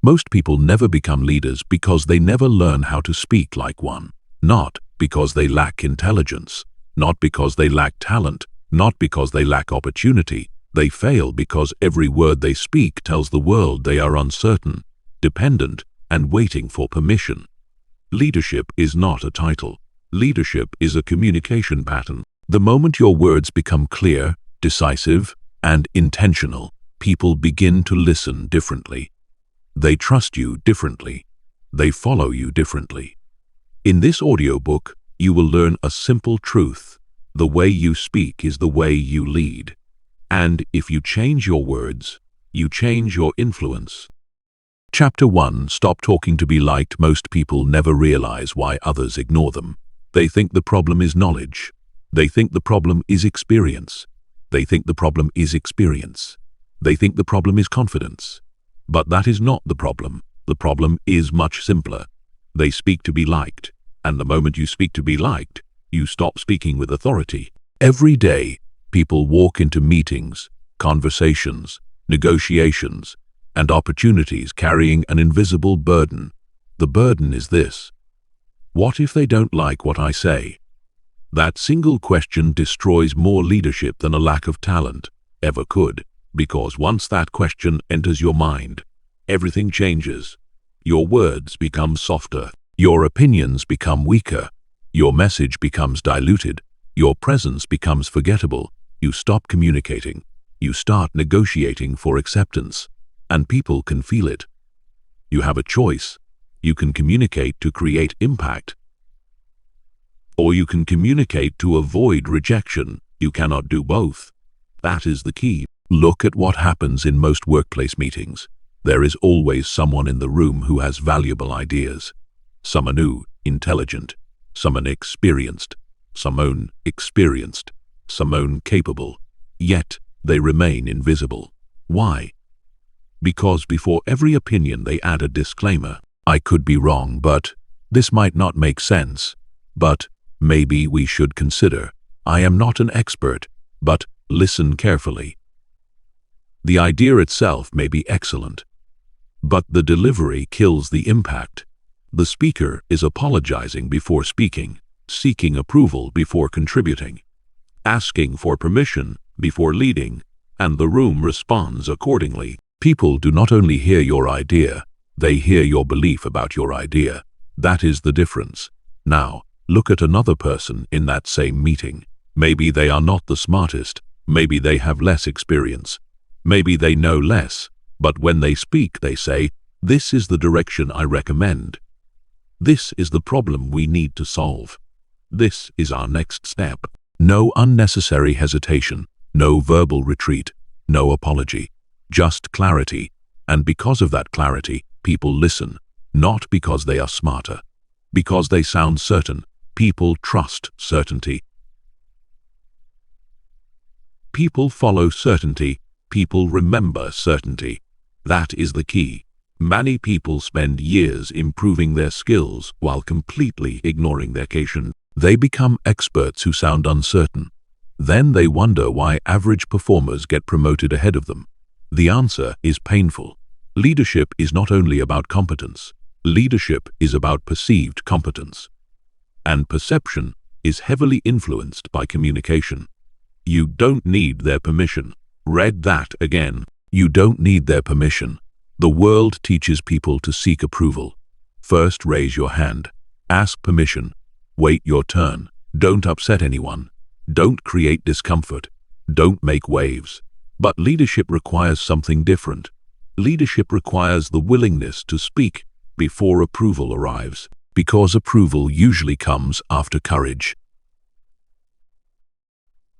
Most people never become leaders because they never learn how to speak like one. Not because they lack intelligence, not because they lack talent, not because they lack opportunity. They fail because every word they speak tells the world they are uncertain, dependent, and waiting for permission. Leadership is not a title. Leadership is a communication pattern. The moment your words become clear, decisive, and intentional, people begin to listen differently. They trust you differently. They follow you differently. In this audiobook, you will learn a simple truth. The way you speak is the way you lead. And if you change your words, you change your influence. Chapter 1. Stop talking to be liked. Most people never realize why others ignore them. They think the problem is knowledge. They think the problem is experience. They think the problem is experience. They think the problem is confidence. But that is not the problem. The problem is much simpler. They speak to be liked. And the moment you speak to be liked, you stop speaking with authority. Every day, people walk into meetings, conversations, negotiations, and opportunities carrying an invisible burden. The burden is this: what if they don't like what I say? That single question destroys more leadership than a lack of talent ever could, because once that question enters your mind, everything changes. Your words become softer, your opinions become weaker, your message becomes diluted, your presence becomes forgettable. You stop communicating, you start negotiating for acceptance, and people can feel it. You have a choice. You can communicate to create impact, or you can communicate to avoid rejection. You cannot do both. That is the key. Look at what happens in most workplace meetings. There is always someone in the room who has valuable ideas. Some are new, intelligent, some are experienced, some capable, yet they remain invisible. Why? Because before every opinion they add a disclaimer. I could be wrong, but this might not make sense. But maybe we should consider. I am not an expert, but listen carefully. The idea itself may be excellent, but the delivery kills the impact. The speaker is apologizing before speaking, seeking approval before contributing, asking for permission before leading, and the room responds accordingly. People do not only hear your idea, they hear your belief about your idea. That is the difference. Now, look at another person in that same meeting. Maybe they are not the smartest, maybe they have less experience, maybe they know less, but when they speak they say, "This is the direction I recommend. This is the problem we need to solve. This is our next step." No unnecessary hesitation, no verbal retreat, no apology, just clarity. And because of that clarity, people listen, not because they are smarter, because they sound certain. People trust certainty. People follow certainty. People remember certainty. That is the key. Many people spend years improving their skills while completely ignoring their occasion. They become experts who sound uncertain. Then they wonder why average performers get promoted ahead of them. The answer is painful. Leadership is not only about competence. Leadership is about perceived competence. And perception is heavily influenced by communication. You don't need their permission. Read that again. You don't need their permission. The world teaches people to seek approval. First, raise your hand. Ask permission. Wait your turn. Don't upset anyone. Don't create discomfort. Don't make waves. But leadership requires something different. Leadership requires the willingness to speak before approval arrives, because approval usually comes after courage,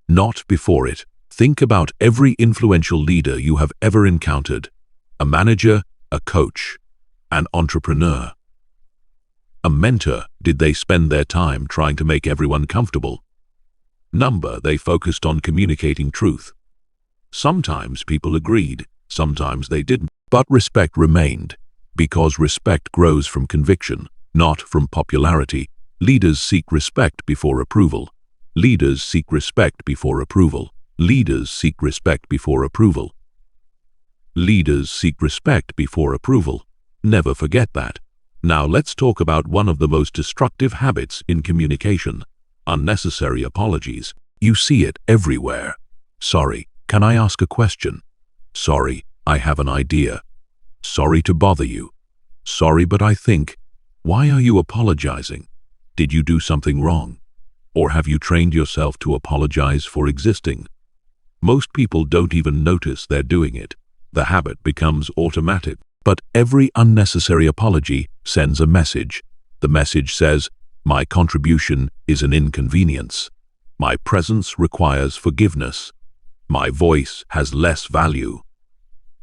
not before it. Think about every influential leader you have ever encountered: a manager, a coach, an entrepreneur, a mentor. Did they spend their time trying to make everyone comfortable? Number, they focused on communicating truth. Sometimes people agreed, sometimes they didn't, but respect remained, because respect grows from conviction, not from popularity. Leaders seek respect before approval. Leaders seek respect before approval. Leaders seek respect before approval. Leaders seek respect before approval. Never forget that. Now let's talk about one of the most destructive habits in communication: unnecessary apologies. You see it everywhere. Sorry, can I ask a question? Sorry, I have an idea. Sorry to bother you. Sorry, but I think. Why are you apologizing? Did you do something wrong? Or have you trained yourself to apologize for existing? Most people don't even notice they're doing it. The habit becomes automatic. But every unnecessary apology sends a message. The message says, my contribution is an inconvenience. My presence requires forgiveness. My voice has less value.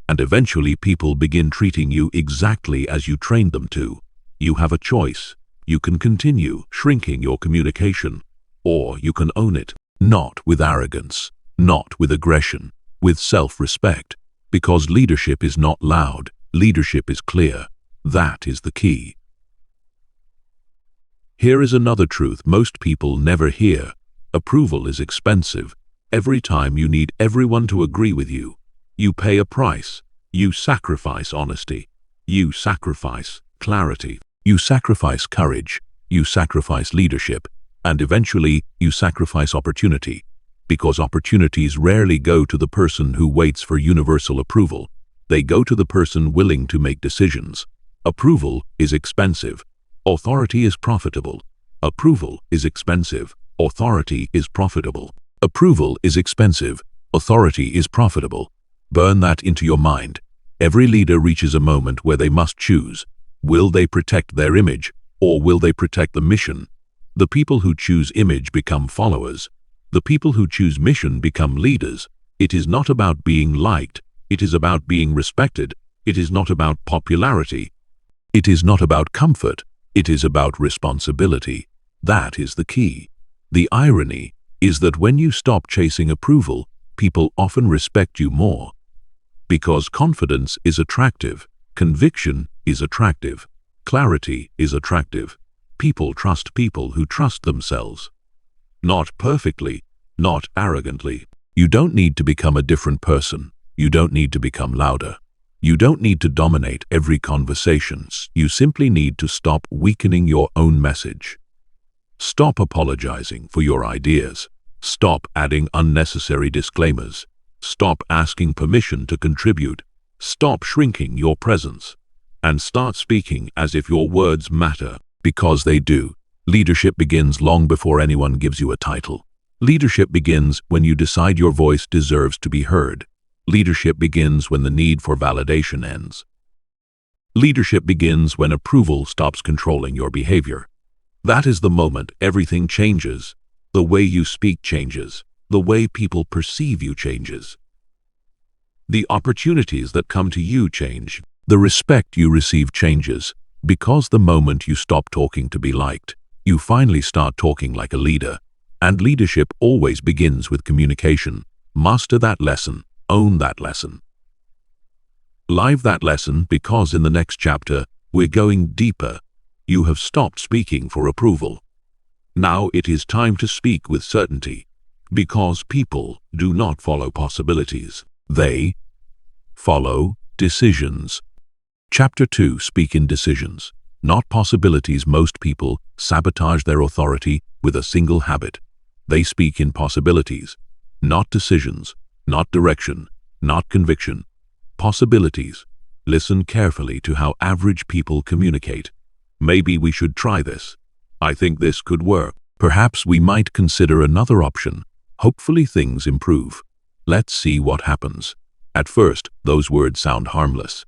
And eventually people begin treating you exactly as you trained them to. You have a choice. You can continue shrinking your communication, or you can own it, not with arrogance, not with aggression, with self-respect, because leadership is not loud. Leadership is clear. That is the key. Here is another truth most people never hear. Approval is expensive. Every time you need everyone to agree with you, you pay a price. You sacrifice honesty. You sacrifice clarity. You sacrifice courage. You sacrifice leadership. And eventually, you sacrifice opportunity. Because opportunities rarely go to the person who waits for universal approval. They go to the person willing to make decisions. Approval is expensive. Authority is profitable. Approval is expensive. Authority is profitable. Approval is expensive. Authority is profitable. Burn that into your mind. Every leader reaches a moment where they must choose. Will they protect their image, or will they protect the mission? The people who choose image become followers. The people who choose mission become leaders. It is not about being liked. It is about being respected. It is not about popularity. It is not about comfort. It is about responsibility. That is the key. The irony is that when you stop chasing approval, people often respect you more. Because confidence is attractive, conviction is attractive, clarity is attractive. People trust people who trust themselves. Not perfectly, not arrogantly. You don't need to become a different person. You don't need to become louder. You don't need to dominate every conversation. You simply need to stop weakening your own message. Stop apologizing for your ideas. Stop adding unnecessary disclaimers. Stop asking permission to contribute. Stop shrinking your presence. And start speaking as if your words matter, because they do. Leadership begins long before anyone gives you a title. Leadership begins when you decide your voice deserves to be heard. Leadership begins when the need for validation ends. Leadership begins when approval stops controlling your behavior. That is the moment everything changes. The way you speak changes. The way people perceive you changes. The opportunities that come to you change. The respect you receive changes. Because the moment you stop talking to be liked, you finally start talking like a leader. And leadership always begins with communication. Master that lesson. Own that lesson. Live that lesson, because in the next chapter, we're going deeper. You have stopped speaking for approval. Now it is time to speak with certainty. Because people do not follow possibilities. They follow decisions. Chapter 2. Speak in decisions, not possibilities. Most people sabotage their authority with a single habit. They speak in possibilities, not decisions. Not direction, not conviction. Possibilities. Listen carefully to how average people communicate. Maybe we should try this. I think this could work. Perhaps we might consider another option. Hopefully things improve. Let's see what happens. At first, those words sound harmless.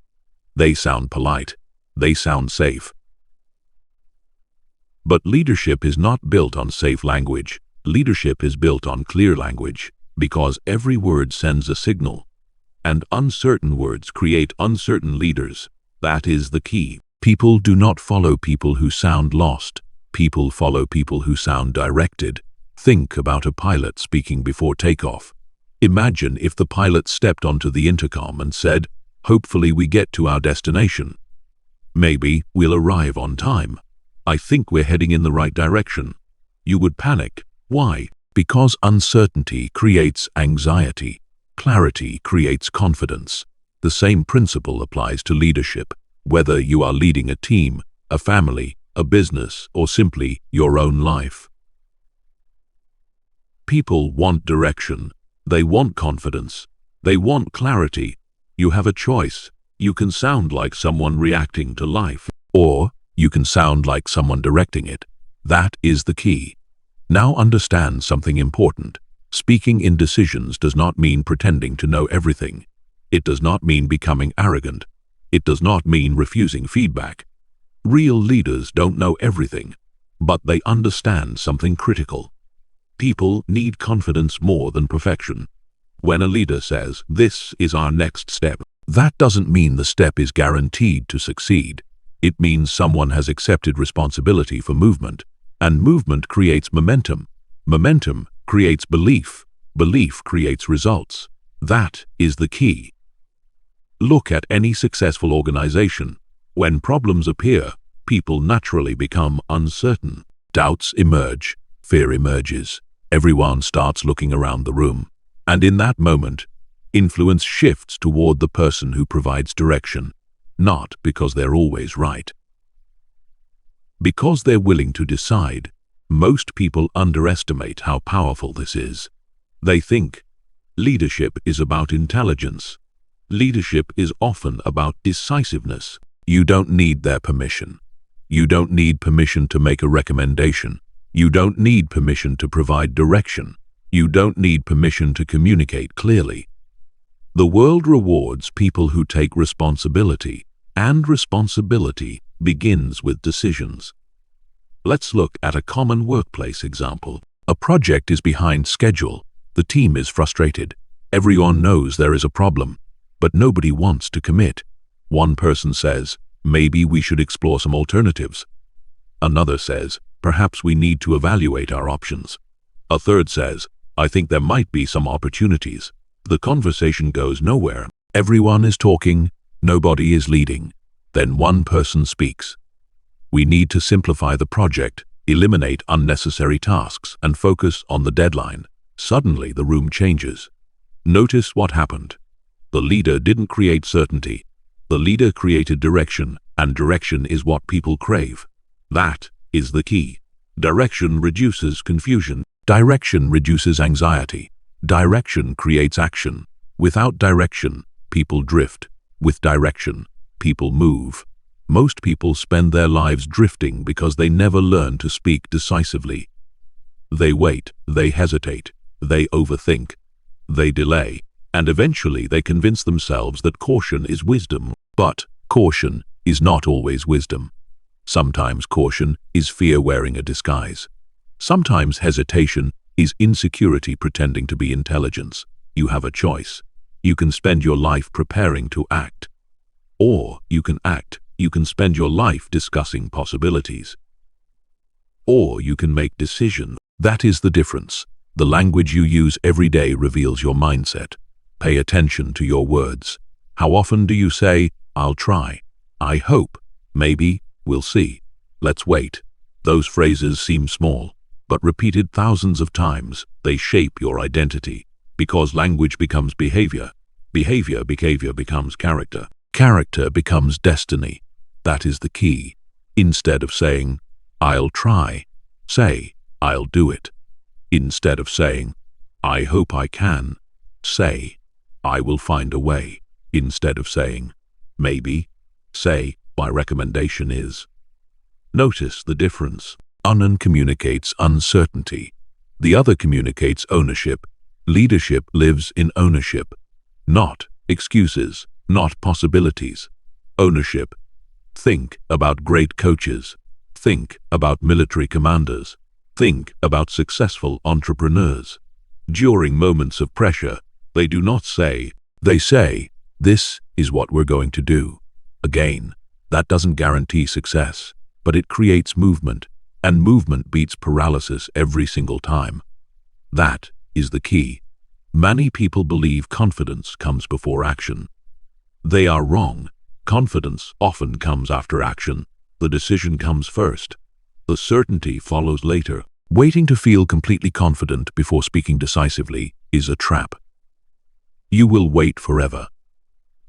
They sound polite. They sound safe. But leadership is not built on safe language. Leadership is built on clear language. Because every word sends a signal. And uncertain words create uncertain leaders. That is the key. People do not follow people who sound lost. People follow people who sound directed. Think about a pilot speaking before takeoff. Imagine if the pilot stepped onto the intercom and said, "Hopefully we get to our destination. Maybe we'll arrive on time. I think we're heading in the right direction." You would panic. Why? Because uncertainty creates anxiety. Clarity creates confidence. The same principle applies to leadership. whether you are leading a team, a family, a business, or simply your own life. People want direction. They want confidence. They want clarity. You have a choice. You can sound like someone reacting to life, or you can sound like someone directing it. That is the key. Now understand something important. Speaking in decisions does not mean pretending to know everything. It does not mean becoming arrogant. It does not mean refusing feedback. Real leaders don't know everything, but they understand something critical. People need confidence more than perfection. When a leader says, "This is our next step," that doesn't mean the step is guaranteed to succeed. It means someone has accepted responsibility for movement, and movement creates momentum. Momentum creates belief. Belief creates results. That is the key. Look at any successful organization. When problems appear, people naturally become uncertain. Doubts emerge. Fear emerges. Everyone starts looking around the room. And in that moment, influence shifts toward the person who provides direction, not because they're always right. Because they're willing to decide, most people underestimate how powerful this is. They think leadership is about intelligence. Leadership is often about decisiveness. You don't need their permission. You don't need permission to make a recommendation. You don't need permission to provide direction. You don't need permission to communicate clearly. The world rewards people who take responsibility, and responsibility begins with decisions. Let's look at a common workplace example. A project is behind schedule. The team is frustrated. Everyone knows there is a problem, but nobody wants to commit. One person says, "Maybe we should explore some alternatives." Another says, "Perhaps we need to evaluate our options." A third says, "I think there might be some opportunities." The conversation goes nowhere. Everyone is talking, nobody is leading. Then one person speaks. "We need to simplify the project, eliminate unnecessary tasks, and focus on the deadline." Suddenly the room changes. Notice what happened. The leader didn't create certainty. The leader created direction, and direction is what people crave. That is the key. Direction reduces confusion. Direction reduces anxiety. Direction creates action. Without direction, people drift. With direction, people move. Most people spend their lives drifting because they never learn to speak decisively. They wait, they hesitate, they overthink, they delay, and eventually they convince themselves that caution is wisdom. But caution is not always wisdom. Sometimes caution is fear wearing a disguise. Sometimes hesitation is insecurity pretending to be intelligence. You have a choice. You can spend your life preparing to act. Or you can act. You can spend your life discussing possibilities. Or you can make decisions. That is the difference. The language you use every day reveals your mindset. Pay attention to your words. How often do you say, "I'll try," "I hope," "Maybe," "We'll see," "Let's wait"? Those phrases seem small, but repeated thousands of times, they shape your identity. Because language becomes behavior. Behavior becomes character. Character becomes destiny. That is the key. Instead of saying, "I'll try," say, "I'll do it." Instead of saying, "I hope I can," say, "I will find a way." Instead of saying, "Maybe," say, "My recommendation is." Notice the difference. One communicates uncertainty. The other communicates ownership. Leadership lives in ownership. Not excuses, not possibilities. Ownership. Think about great coaches. Think about military commanders. Think about successful entrepreneurs. During moments of pressure, they do not say, they say, "This is what we're going to do." Again, that doesn't guarantee success, but it creates movement, and movement beats paralysis every single time. That is the key. Many people believe confidence comes before action. They are wrong. Confidence often comes after action. The decision comes first. The certainty follows later. Waiting to feel completely confident before speaking decisively is a trap. You will wait forever.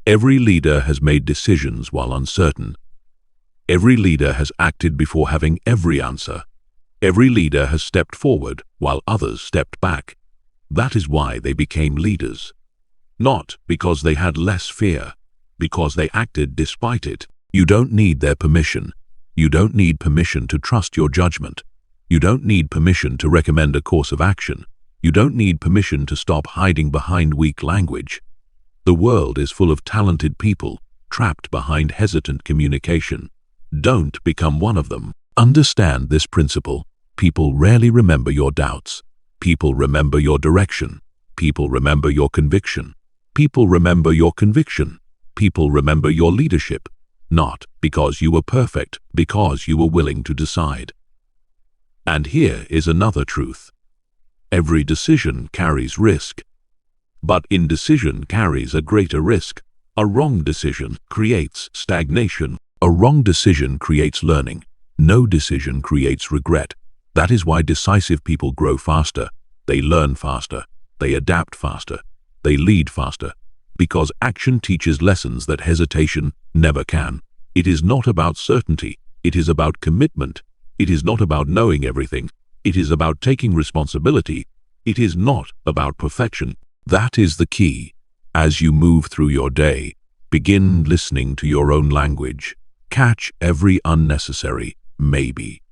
Every leader has made decisions while uncertain. Every leader has acted before having every answer. Every leader has stepped forward while others stepped back. That is why they became leaders. Not because they had less fear, because they acted despite it. You don't need their permission. You don't need permission to trust your judgment. You don't need permission to recommend a course of action. You don't need permission to stop hiding behind weak language. The world is full of talented people trapped behind hesitant communication. Don't become one of them. Understand this principle. People rarely remember your doubts. People remember your direction. People remember your conviction. People remember your conviction. People remember your leadership. Not because you were perfect, because you were willing to decide. And here is another truth. Every decision carries risk. But indecision carries a greater risk. A wrong decision creates stagnation. A wrong decision creates learning. No decision creates regret. That is why decisive people grow faster. They learn faster. They adapt faster. They lead faster. Because action teaches lessons that hesitation never can. It is not about certainty. It is about commitment. It is not about knowing everything. It is about taking responsibility. It is not about perfection. That is the key. As you move through your day, begin listening to your own language. Catch every unnecessary maybe.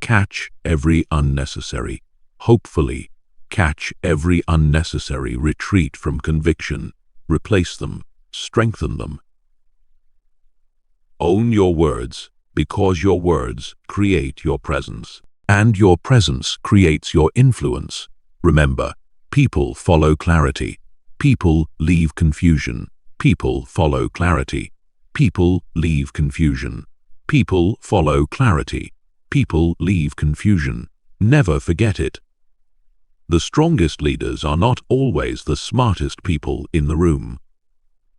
Catch every unnecessary hopefully. Catch every unnecessary retreat from conviction. Replace them. Strengthen them. Own your words, because your words create your presence. And your presence creates your influence. Remember, people follow clarity. People leave confusion. People follow clarity. People leave confusion. People follow clarity. People leave confusion. Never forget it. The strongest leaders are not always the smartest people in the room.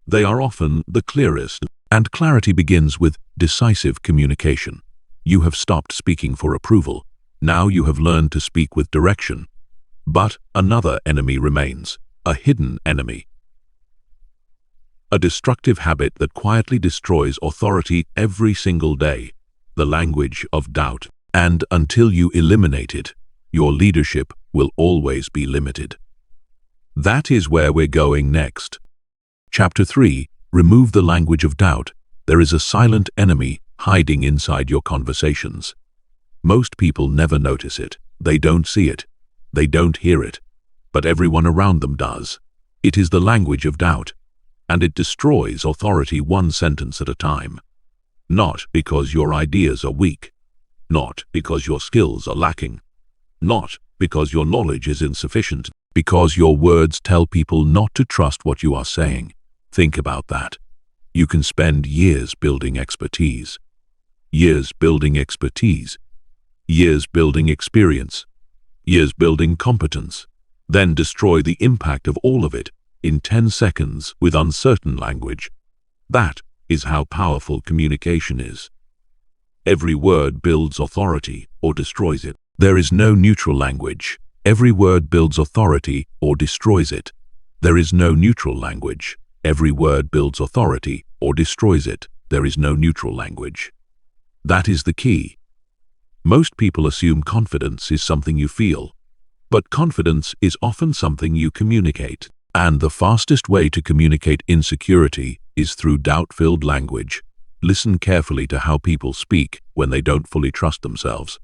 They are often the clearest, and clarity begins with decisive communication. You have stopped speaking for approval. Now you have learned to speak with direction. But another enemy remains, a hidden enemy. A destructive habit that quietly destroys authority every single day, the language of doubt. And until you eliminate it, your leadership will always be limited. That is where we're going next. Chapter 3. Remove the language of doubt. There is a silent enemy hiding inside your conversations. Most people never notice it. They don't see it. They don't hear it. But everyone around them does. It is the language of doubt, and it destroys authority one sentence at a time. Not because your ideas are weak. Not because your skills are lacking. Not because your knowledge is insufficient. Because your words tell people not to trust what you are saying. Think about that. You can spend years building expertise. Years building expertise. Years building experience. Years building competence. Then destroy the impact of all of it in 10 seconds with uncertain language. That is how powerful communication is. Every word builds authority or destroys it. There is no neutral language. Every word builds authority or destroys it. There is no neutral language. Every word builds authority or destroys it. There is no neutral language. That is the key. Most people assume confidence is something you feel, but confidence is often something you communicate. And the fastest way to communicate insecurity is through doubt-filled language. Listen carefully to how people speak when they don't fully trust themselves.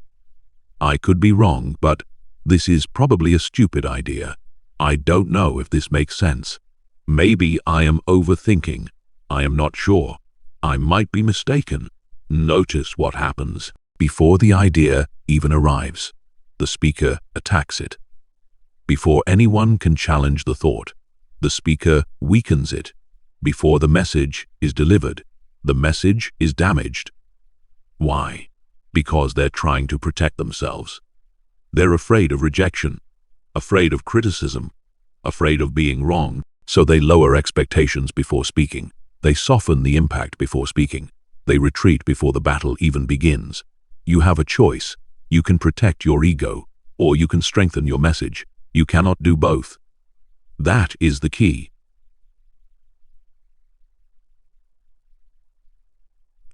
I could be wrong, but this is probably a stupid idea. I don't know if this makes sense. Maybe I am overthinking. I am not sure. I might be mistaken. Notice what happens. Before the idea even arrives, the speaker attacks it. Before anyone can challenge the thought, the speaker weakens it. Before the message is delivered, the message is damaged. Why? Because they're trying to protect themselves. They're afraid of rejection, afraid of criticism, afraid of being wrong, so they lower expectations before speaking. They soften the impact before speaking. They retreat before the battle even begins. You have a choice. You can protect your ego, or you can strengthen your message. You cannot do both. That is the key.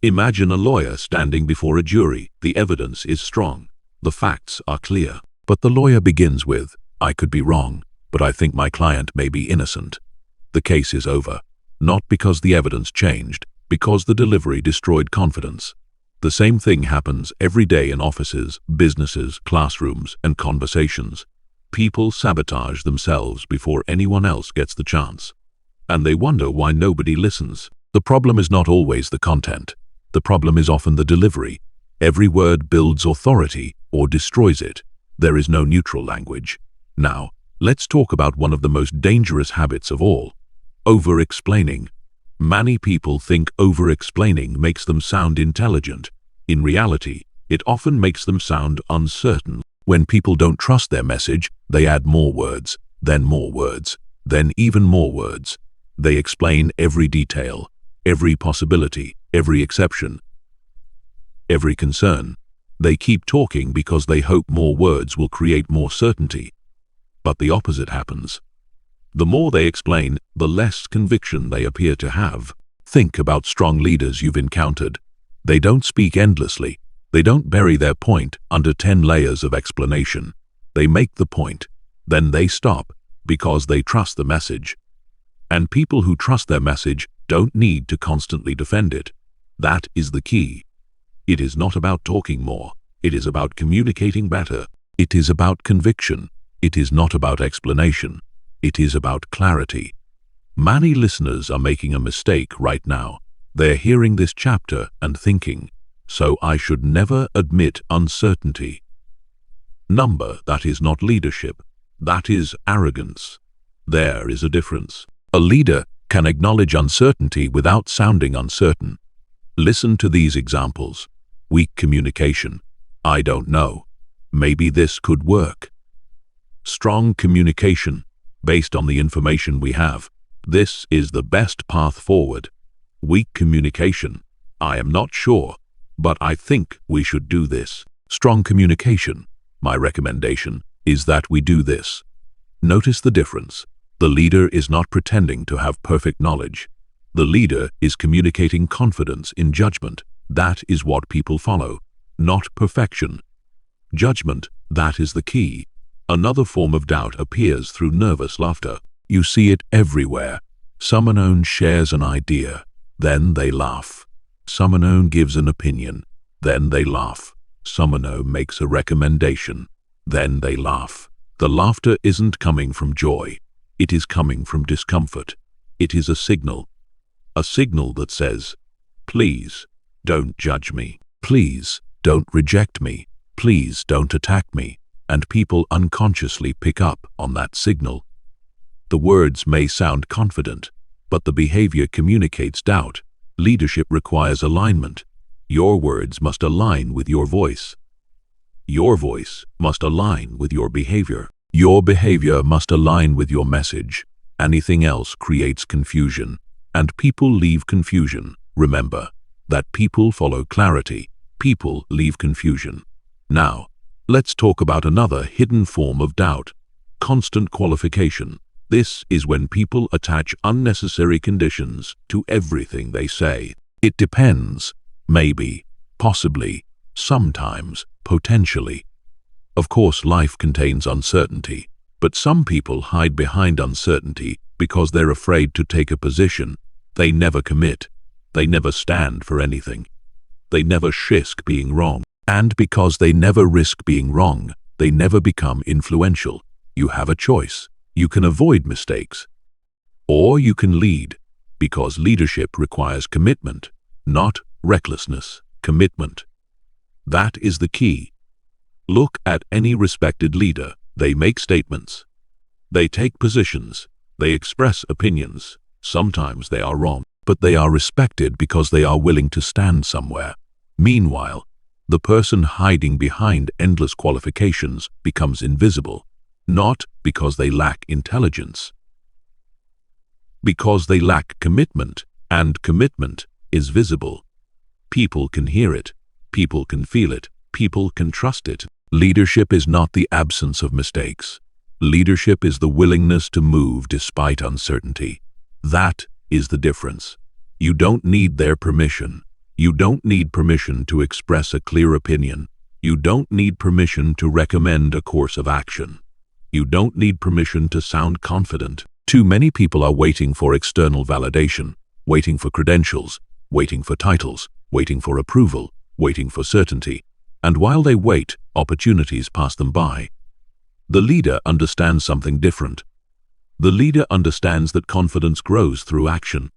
Imagine a lawyer standing before a jury. The evidence is strong. The facts are clear. But the lawyer begins with, "I could be wrong, but I think my client may be innocent." The case is over. Not because the evidence changed, because the delivery destroyed confidence. The same thing happens every day in offices, businesses, classrooms, and conversations. People sabotage themselves before anyone else gets the chance. And they wonder why nobody listens. The problem is not always the content. The problem is often the delivery. Every word builds authority or destroys it. There is no neutral language. Now, let's talk about one of the most dangerous habits of all: over-explaining. Many people think over-explaining makes them sound intelligent. In reality, it often makes them sound uncertain. When people don't trust their message, they add more words, then more words, then even more words. They explain every detail, every possibility, every exception, every concern. They keep talking because they hope more words will create more certainty. But the opposite happens. The more they explain, the less conviction they appear to have. Think about strong leaders you've encountered. They don't speak endlessly. They don't bury their point under 10 layers of explanation. They make the point, then they stop, because they trust the message. And people who trust their message don't need to constantly defend it. That is the key. It is not about talking more. It is about communicating better. It is about conviction. It is not about explanation. It is about clarity. Many listeners are making a mistake right now. They're hearing this chapter and thinking, "So I should never admit uncertainty." That is not leadership. That is arrogance. There is a difference. A leader can acknowledge uncertainty without sounding uncertain. Listen to these examples. Weak communication. "I don't know. Maybe this could work." Strong communication. "Based on the information we have, this is the best path forward." Weak communication. "I am not sure, but I think we should do this." Strong communication. "My recommendation is that we do this." Notice the difference. The leader is not pretending to have perfect knowledge. The leader is communicating confidence in judgment. That is what people follow, not perfection. Judgment, that is the key. Another form of doubt appears through nervous laughter. You see it everywhere. Someone shares an idea, then they laugh. Someone gives an opinion, then they laugh. Someone makes a recommendation, then they laugh. The laughter isn't coming from joy. It is coming from discomfort. It is a signal that says, "Please, don't judge me. Please, don't reject me. Please, don't attack me." And people unconsciously pick up on that signal. The words may sound confident, but the behavior communicates doubt. Leadership requires alignment. Your words must align with your voice. Your voice must align with your behavior. Your behavior must align with your message. Anything else creates confusion, and people leave confusion. Remember that people follow clarity. People leave confusion. Now, let's talk about another hidden form of doubt: constant qualification. This is when people attach unnecessary conditions to everything they say. It depends, maybe, possibly, sometimes, potentially. Of course, life contains uncertainty, but some people hide behind uncertainty because they're afraid to take a position. They never commit. They never stand for anything. They never risk being wrong. And because they never risk being wrong, they never become influential. You have a choice. You can avoid mistakes, or you can lead, because leadership requires commitment, not recklessness. Commitment. That is the key. Look at any respected leader. They make statements. They take positions. They express opinions. Sometimes they are wrong, but they are respected because they are willing to stand somewhere. Meanwhile, the person hiding behind endless qualifications becomes invisible, not because they lack intelligence, because they lack commitment, and commitment is visible. People can hear it. People can feel it. People can trust it. Leadership is not the absence of mistakes. Leadership is the willingness to move despite uncertainty. That is the difference. You don't need their permission. You don't need permission to express a clear opinion. You don't need permission to recommend a course of action. You don't need permission to sound confident. Too many people are waiting for external validation, waiting for credentials, waiting for titles, waiting for approval, waiting for certainty. And while they wait, opportunities pass them by. The leader understands something different. The leader understands that confidence grows through action,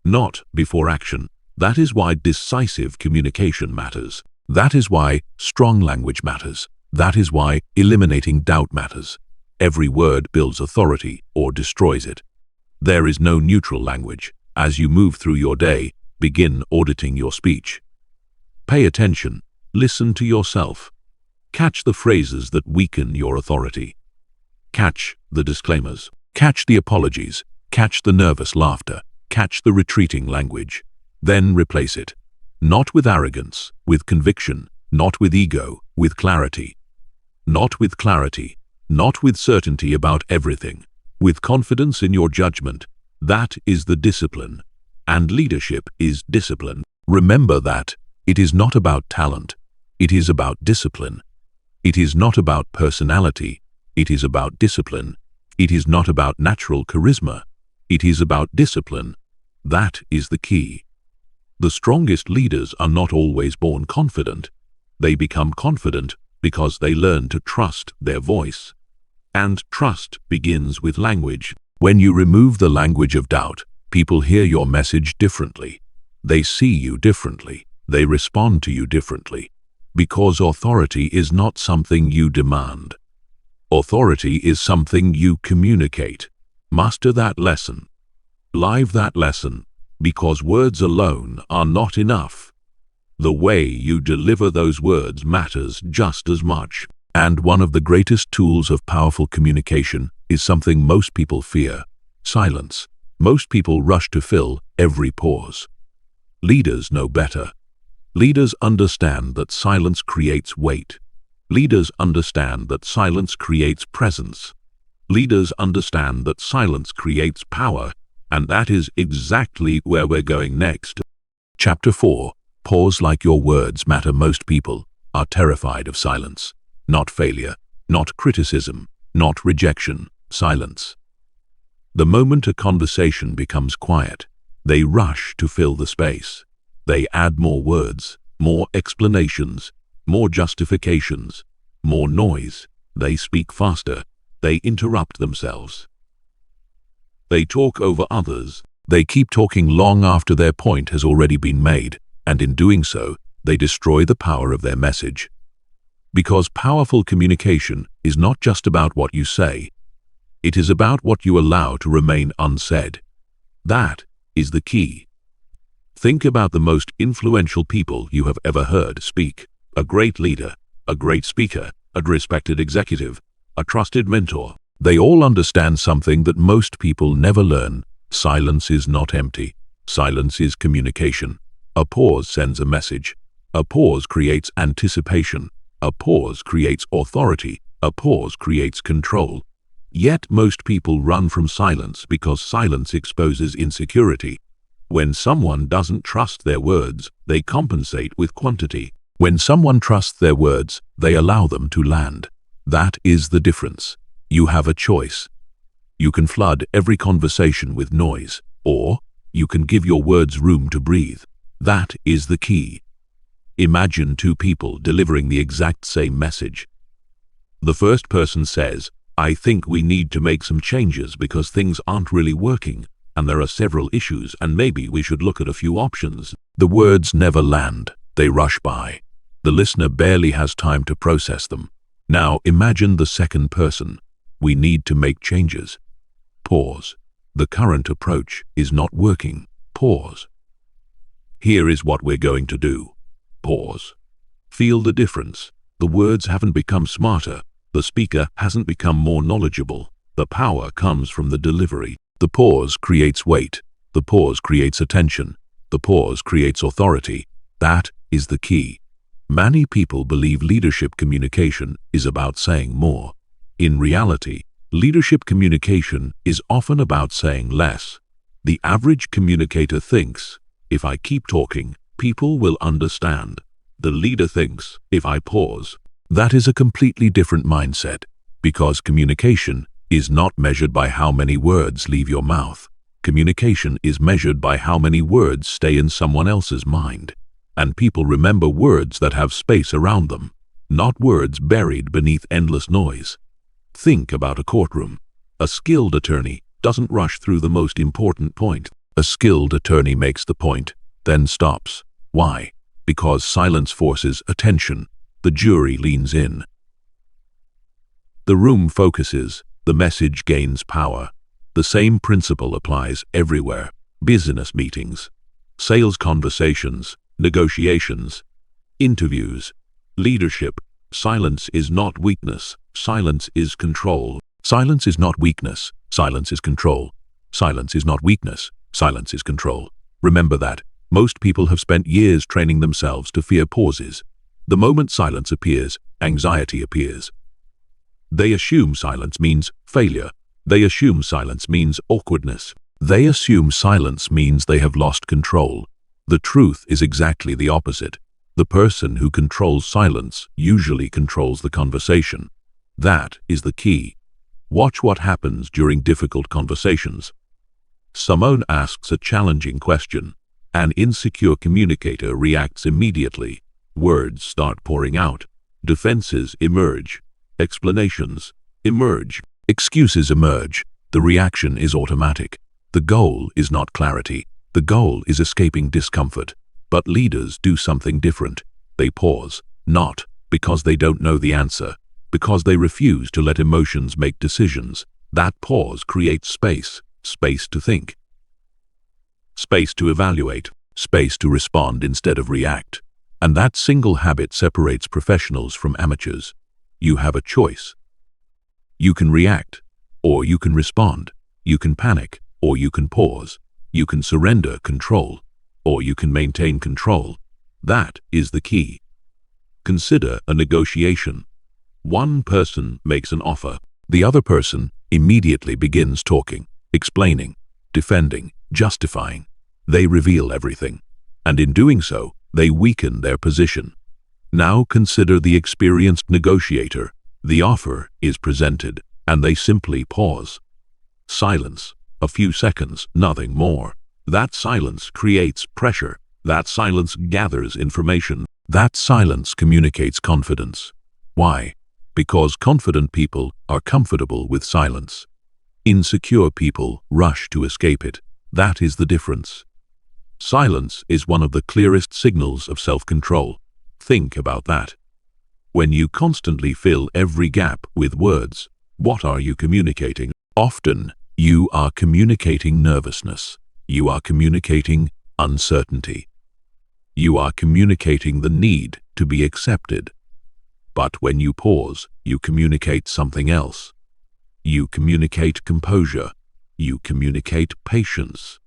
not before action. That is why decisive communication matters. That is why strong language matters. That is why eliminating doubt matters. Every word builds authority or destroys it. There is no neutral language. As you move through your day, begin auditing your speech. Pay attention. Listen to yourself. Catch the phrases that weaken your authority. Catch the disclaimers. Catch the apologies. Catch the nervous laughter. Catch the retreating language. Then replace it. Not with arrogance, with conviction. Not with ego, with clarity. Not with clarity. Not with certainty about everything. With confidence in your judgment. That is the discipline. And leadership is discipline. Remember that it is not about talent. It is about discipline. It is not about personality. It is about discipline. It is not about natural charisma. It is about discipline. That is the key. The strongest leaders are not always born confident. They become confident because they learn to trust their voice. And trust begins with language. When you remove the language of doubt, people hear your message differently. They see you differently. They respond to you differently. Because authority is not something you demand. Authority is something you communicate. Master that lesson. Live that lesson, because words alone are not enough. The way you deliver those words matters just as much. And one of the greatest tools of powerful communication is something most people fear: silence. Most people rush to fill every pause. Leaders know better. Leaders understand that silence creates weight. Leaders understand that silence creates presence. Leaders understand that silence creates power, and that is exactly where we're going next. Chapter 4. Pause like your words matter. Most people are terrified of silence. Not failure, not criticism, not rejection, silence. The moment a conversation becomes quiet, they rush to fill the space. They add more words, more explanations, more justifications, more noise. They speak faster. They interrupt themselves. They talk over others. They keep talking long after their point has already been made, and in doing so, they destroy the power of their message. Because powerful communication is not just about what you say. It is about what you allow to remain unsaid. That is the key. Think about the most influential people you have ever heard speak. A great leader, a great speaker, a respected executive, a trusted mentor. They all understand something that most people never learn. Silence is not empty. Silence is communication. A pause sends a message. A pause creates anticipation. A pause creates authority. A pause creates control. Yet most people run from silence because silence exposes insecurity. When someone doesn't trust their words, they compensate with quantity. When someone trusts their words, they allow them to land. That is the difference. You have a choice. You can flood every conversation with noise, or you can give your words room to breathe. That is the key. Imagine two people delivering the exact same message. The first person says, "I think we need to make some changes because things aren't really working, and there are several issues, and maybe we should look at a few options." The words never land. They rush by. The listener barely has time to process them. Now imagine the second person. "We need to make changes." Pause. The current approach is not working. Pause. Here is what we're going to do. Pause. Feel the difference. The words haven't become smarter. The speaker hasn't become more knowledgeable. The power comes from the delivery. The pause creates weight. The pause creates attention. The pause creates authority. That is the key. Many people believe leadership communication is about saying more. In reality, leadership communication is often about saying less. The average communicator thinks, "If I keep talking, people will understand. The leader thinks, if I pause. That is a completely different mindset, because communication is not measured by how many words leave your mouth. Communication is measured by how many words stay in someone else's mind. And people remember words that have space around them, not words buried beneath endless noise. Think about a courtroom. A skilled attorney doesn't rush through the most important point. A skilled attorney makes the point, then stops. Why? Because silence forces attention. The jury leans in. The room focuses. The message gains power. The same principle applies everywhere. Business meetings, sales conversations, negotiations, interviews, leadership. Silence is not weakness. Silence is control. Silence is not weakness. Silence is control. Silence is not weakness. Silence is control. Remember that. Most people have spent years training themselves to fear pauses. The moment silence appears, anxiety appears. They assume silence means failure. They assume silence means awkwardness. They assume silence means they have lost control. The truth is exactly the opposite. The person who controls silence usually controls the conversation. That is the key. Watch what happens during difficult conversations. Someone asks a challenging question. An insecure communicator reacts immediately. Words start pouring out. Defenses emerge. Explanations emerge. Excuses emerge. The reaction is automatic. The goal is not clarity. The goal is escaping discomfort. But leaders do something different. They pause, not because they don't know the answer, because they refuse to let emotions make decisions. That pause creates space, space to think, space to evaluate, space to respond instead of react. And that single habit separates professionals from amateurs. You have a choice. You can react, or you can respond. You can panic, or you can pause. You can surrender control, or you can maintain control. That is the key. Consider a negotiation. One person makes an offer. The other person immediately begins talking, explaining, defending, justifying. They reveal everything, and in doing so, they weaken their position. Now consider the experienced negotiator. The offer is presented, and they simply pause. Silence. A few seconds, nothing more. That silence creates pressure. That silence gathers information. That silence communicates confidence. Why? Because confident people are comfortable with silence. Insecure people rush to escape it. That is the difference. Silence is one of the clearest signals of self-control. Think about that. When you constantly fill every gap with words, what are you communicating? Often, you are communicating nervousness. You are communicating uncertainty. You are communicating the need to be accepted. But when you pause, you communicate something else. You communicate composure. You communicate patience.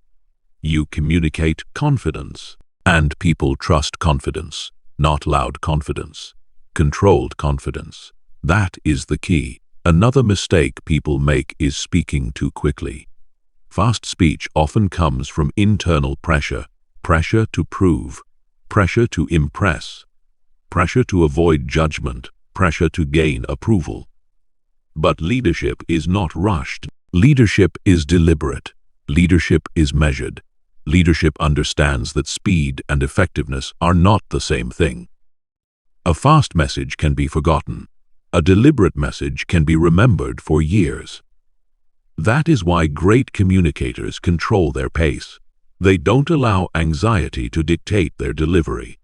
You communicate confidence. And people trust confidence, not loud confidence. Controlled confidence. That is the key. Another mistake people make is speaking too quickly. Fast speech often comes from internal pressure. Pressure to prove. Pressure to impress. Pressure to avoid judgment. Pressure to gain approval. But leadership is not rushed. Leadership is deliberate. Leadership is measured. Leadership understands that speed and effectiveness are not the same thing. A fast message can be forgotten. A deliberate message can be remembered for years. That is why great communicators control their pace. They don't allow anxiety to dictate their delivery.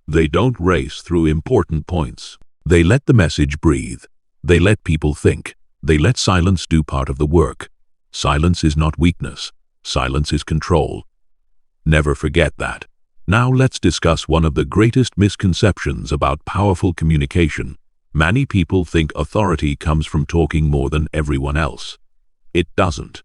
They don't race through important points. They let the message breathe. They let people think. They let silence do part of the work. Silence is not weakness. Silence is control. Never forget that. Now let's discuss one of the greatest misconceptions about powerful communication. Many people think authority comes from talking more than everyone else. It doesn't.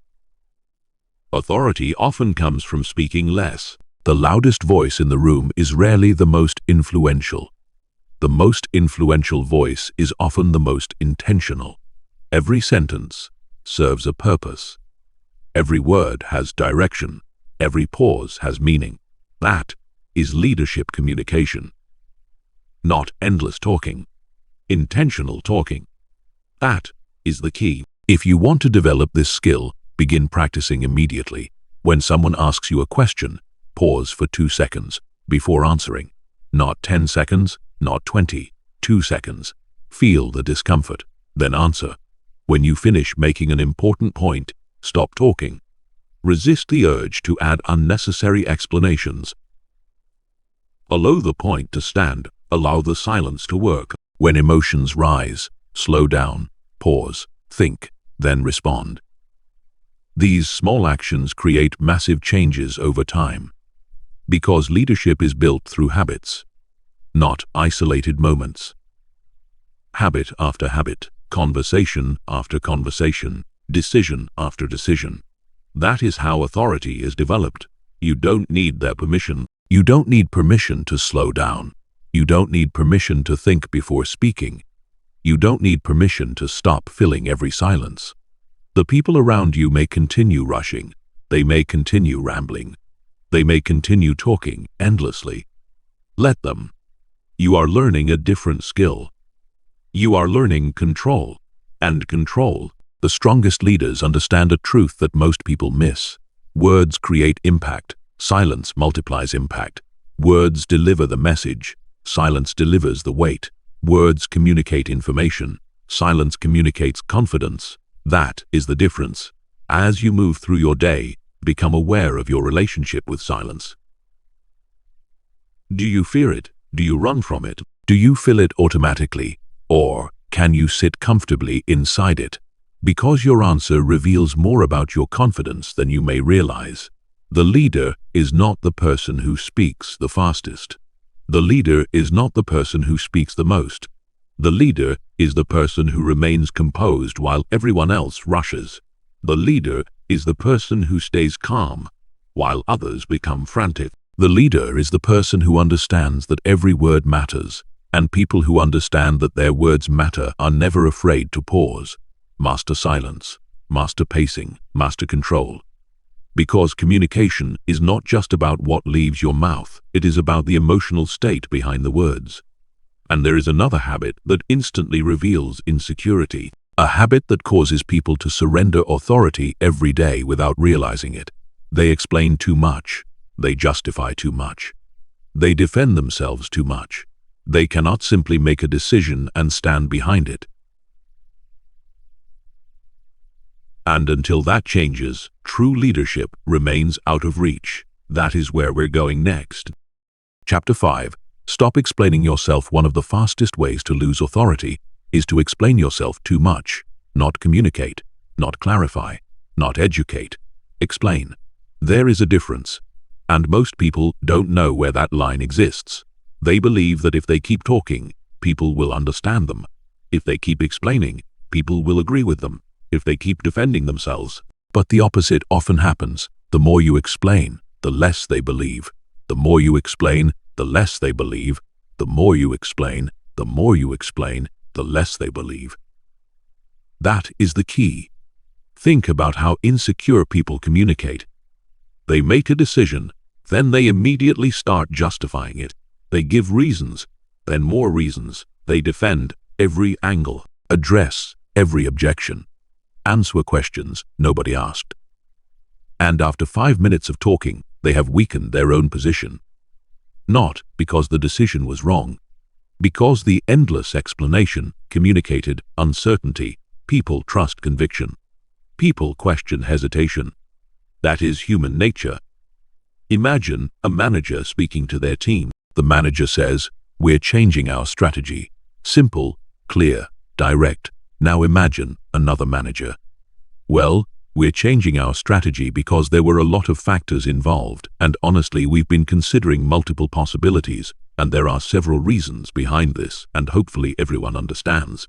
Authority often comes from speaking less. The loudest voice in the room is rarely the most influential. The most influential voice is often the most intentional. Every sentence serves a purpose. Every word has direction. Every pause has meaning. That is leadership communication. Not endless talking. Intentional talking. That is the key. If you want to develop this skill, begin practicing immediately. When someone asks you a question, pause for 2 seconds before answering. Not 10 seconds, not 20, 2 seconds. Feel the discomfort, then answer. When you finish making an important point, stop talking. Resist the urge to add unnecessary explanations. Allow the point to stand. Allow the silence to work. When emotions rise, slow down, pause, think, then respond. These small actions create massive changes over time. Because leadership is built through habits, not isolated moments. Habit after habit, conversation after conversation, decision after decision. That is how authority is developed. You don't need their permission. You don't need permission to slow down. You don't need permission to think before speaking. You don't need permission to stop filling every silence. The people around you may continue rushing. They may continue rambling. They may continue talking endlessly. Let them. You are learning a different skill. You are learning control. And control. The strongest leaders understand a truth that most people miss. Words create impact. Silence multiplies impact. Words deliver the message. Silence delivers the weight. Words communicate information. Silence communicates confidence. That is the difference. As you move through your day, become aware of your relationship with silence. Do you fear it? Do you run from it? Do you fill it automatically? Or can you sit comfortably inside it? Because your answer reveals more about your confidence than you may realize. The leader is not the person who speaks the fastest. The leader is not the person who speaks the most. The leader is the person who remains composed while everyone else rushes. The leader is the person who stays calm while others become frantic. The leader is the person who understands that every word matters, and people who understand that their words matter are never afraid to pause. Master silence, master pacing, master control. Because communication is not just about what leaves your mouth, it is about the emotional state behind the words. And there is another habit that instantly reveals insecurity, a habit that causes people to surrender authority every day without realizing it. They explain too much. They justify too much. They defend themselves too much. They cannot simply make a decision and stand behind it. And until that changes, true leadership remains out of reach. That is where we're going next. Chapter 5. Stop explaining yourself. One of the fastest ways to lose authority is to explain yourself too much. Not communicate, not clarify, not educate. Explain. There is a difference. And most people don't know where that line exists. They believe that if they keep talking, people will understand them. If they keep explaining, people will agree with them. If they keep defending themselves. But the opposite often happens. The more you explain, the less they believe. The more you explain, the less they believe. The more you explain, the more you explain, the less they believe. That is the key. Think about how insecure people communicate. They make a decision, then they immediately start justifying it. They give reasons, then more reasons. They defend every angle, address every objection. Answer questions nobody asked. And after 5 minutes of talking, they have weakened their own position. Not because the decision was wrong, because the endless explanation communicated uncertainty. People trust conviction. People question hesitation. That is human nature. Imagine a manager speaking to their team. The manager says, "We're changing our strategy." Simple, clear, direct. Now imagine another manager. "Well, we're changing our strategy because there were a lot of factors involved, and honestly we've been considering multiple possibilities, and there are several reasons behind this, and hopefully everyone understands."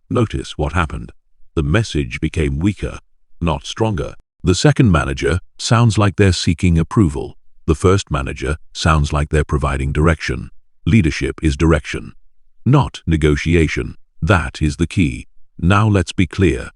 Notice what happened. The message became weaker, not stronger. The second manager sounds like they're seeking approval. The first manager sounds like they're providing direction. Leadership is direction, not negotiation. That is the key. Now let's be clear.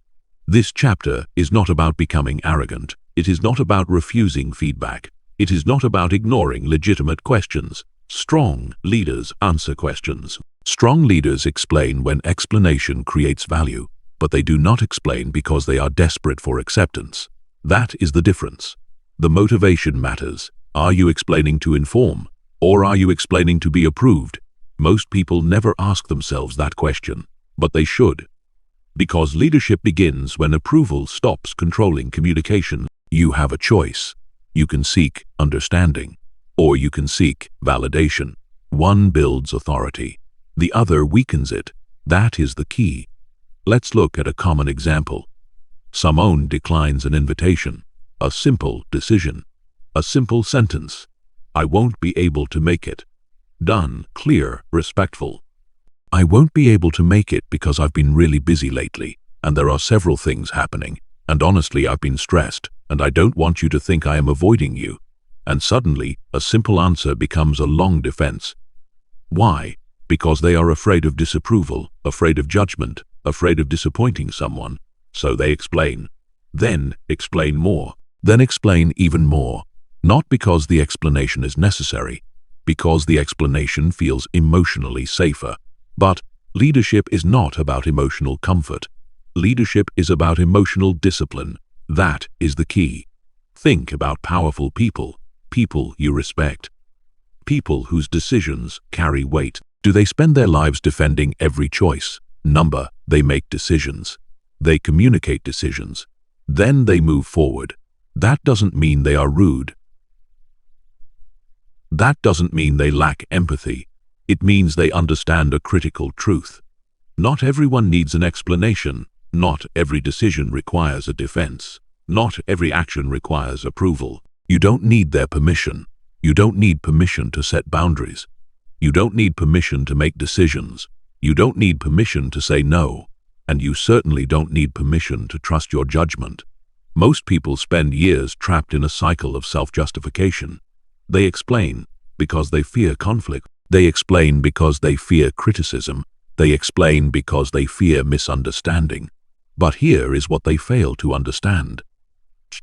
This chapter is not about becoming arrogant. It is not about refusing feedback. It is not about ignoring legitimate questions. Strong leaders answer questions. Strong leaders explain when explanation creates value, but they do not explain because they are desperate for acceptance. That is the difference. The motivation matters. Are you explaining to inform, or are you explaining to be approved? Most people never ask themselves that question, but they should. Because leadership begins when approval stops controlling communication. You have a choice. You can seek understanding, or you can seek validation. One builds authority, the other weakens it. That is the key. Let's look at a common example. Someone declines an invitation, a simple decision, a simple sentence. I won't be able to make it. Done, clear, respectful. I won't be able to make it because I've been really busy lately, and there are several things happening, and honestly I've been stressed, and I don't want you to think I am avoiding you. And suddenly, a simple answer becomes a long defense. Why? Because they are afraid of disapproval, afraid of judgment, afraid of disappointing someone. So they explain. Then explain more. Then explain even more. Not because the explanation is necessary, because the explanation feels emotionally safer. But leadership is not about emotional comfort. Leadership is about emotional discipline. That is the key. Think about powerful people, people you respect, people whose decisions carry weight. Do they spend their lives defending every choice? Number, they make decisions. They communicate decisions. Then they move forward. That doesn't mean they are rude. That doesn't mean they lack empathy. It means they understand a critical truth. Not everyone needs an explanation. Not every decision requires a defense. Not every action requires approval. You don't need their permission. You don't need permission to set boundaries. You don't need permission to make decisions. You don't need permission to say no. And you certainly don't need permission to trust your judgment. Most people spend years trapped in a cycle of self-justification. They explain because they fear conflict. They explain because they fear criticism. They explain because they fear misunderstanding. But here is what they fail to understand.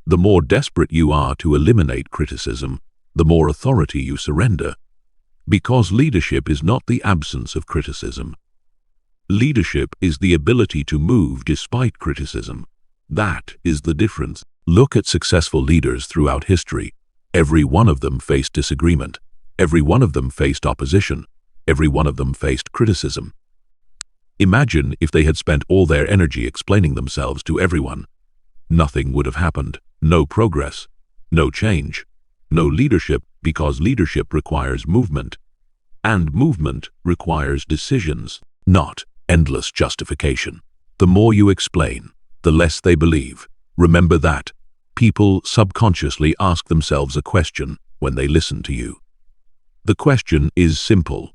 The more desperate you are to eliminate criticism, the more authority you surrender. Because leadership is not the absence of criticism. Leadership is the ability to move despite criticism. That is the difference. Look at successful leaders throughout history. Every one of them faced disagreement. Every one of them faced opposition. Every one of them faced criticism. Imagine if they had spent all their energy explaining themselves to everyone. Nothing would have happened. No progress. No change. No leadership, because leadership requires movement. And movement requires decisions, not endless justification. The more you explain, the less they believe. Remember that. People subconsciously ask themselves a question when they listen to you. The question is simple.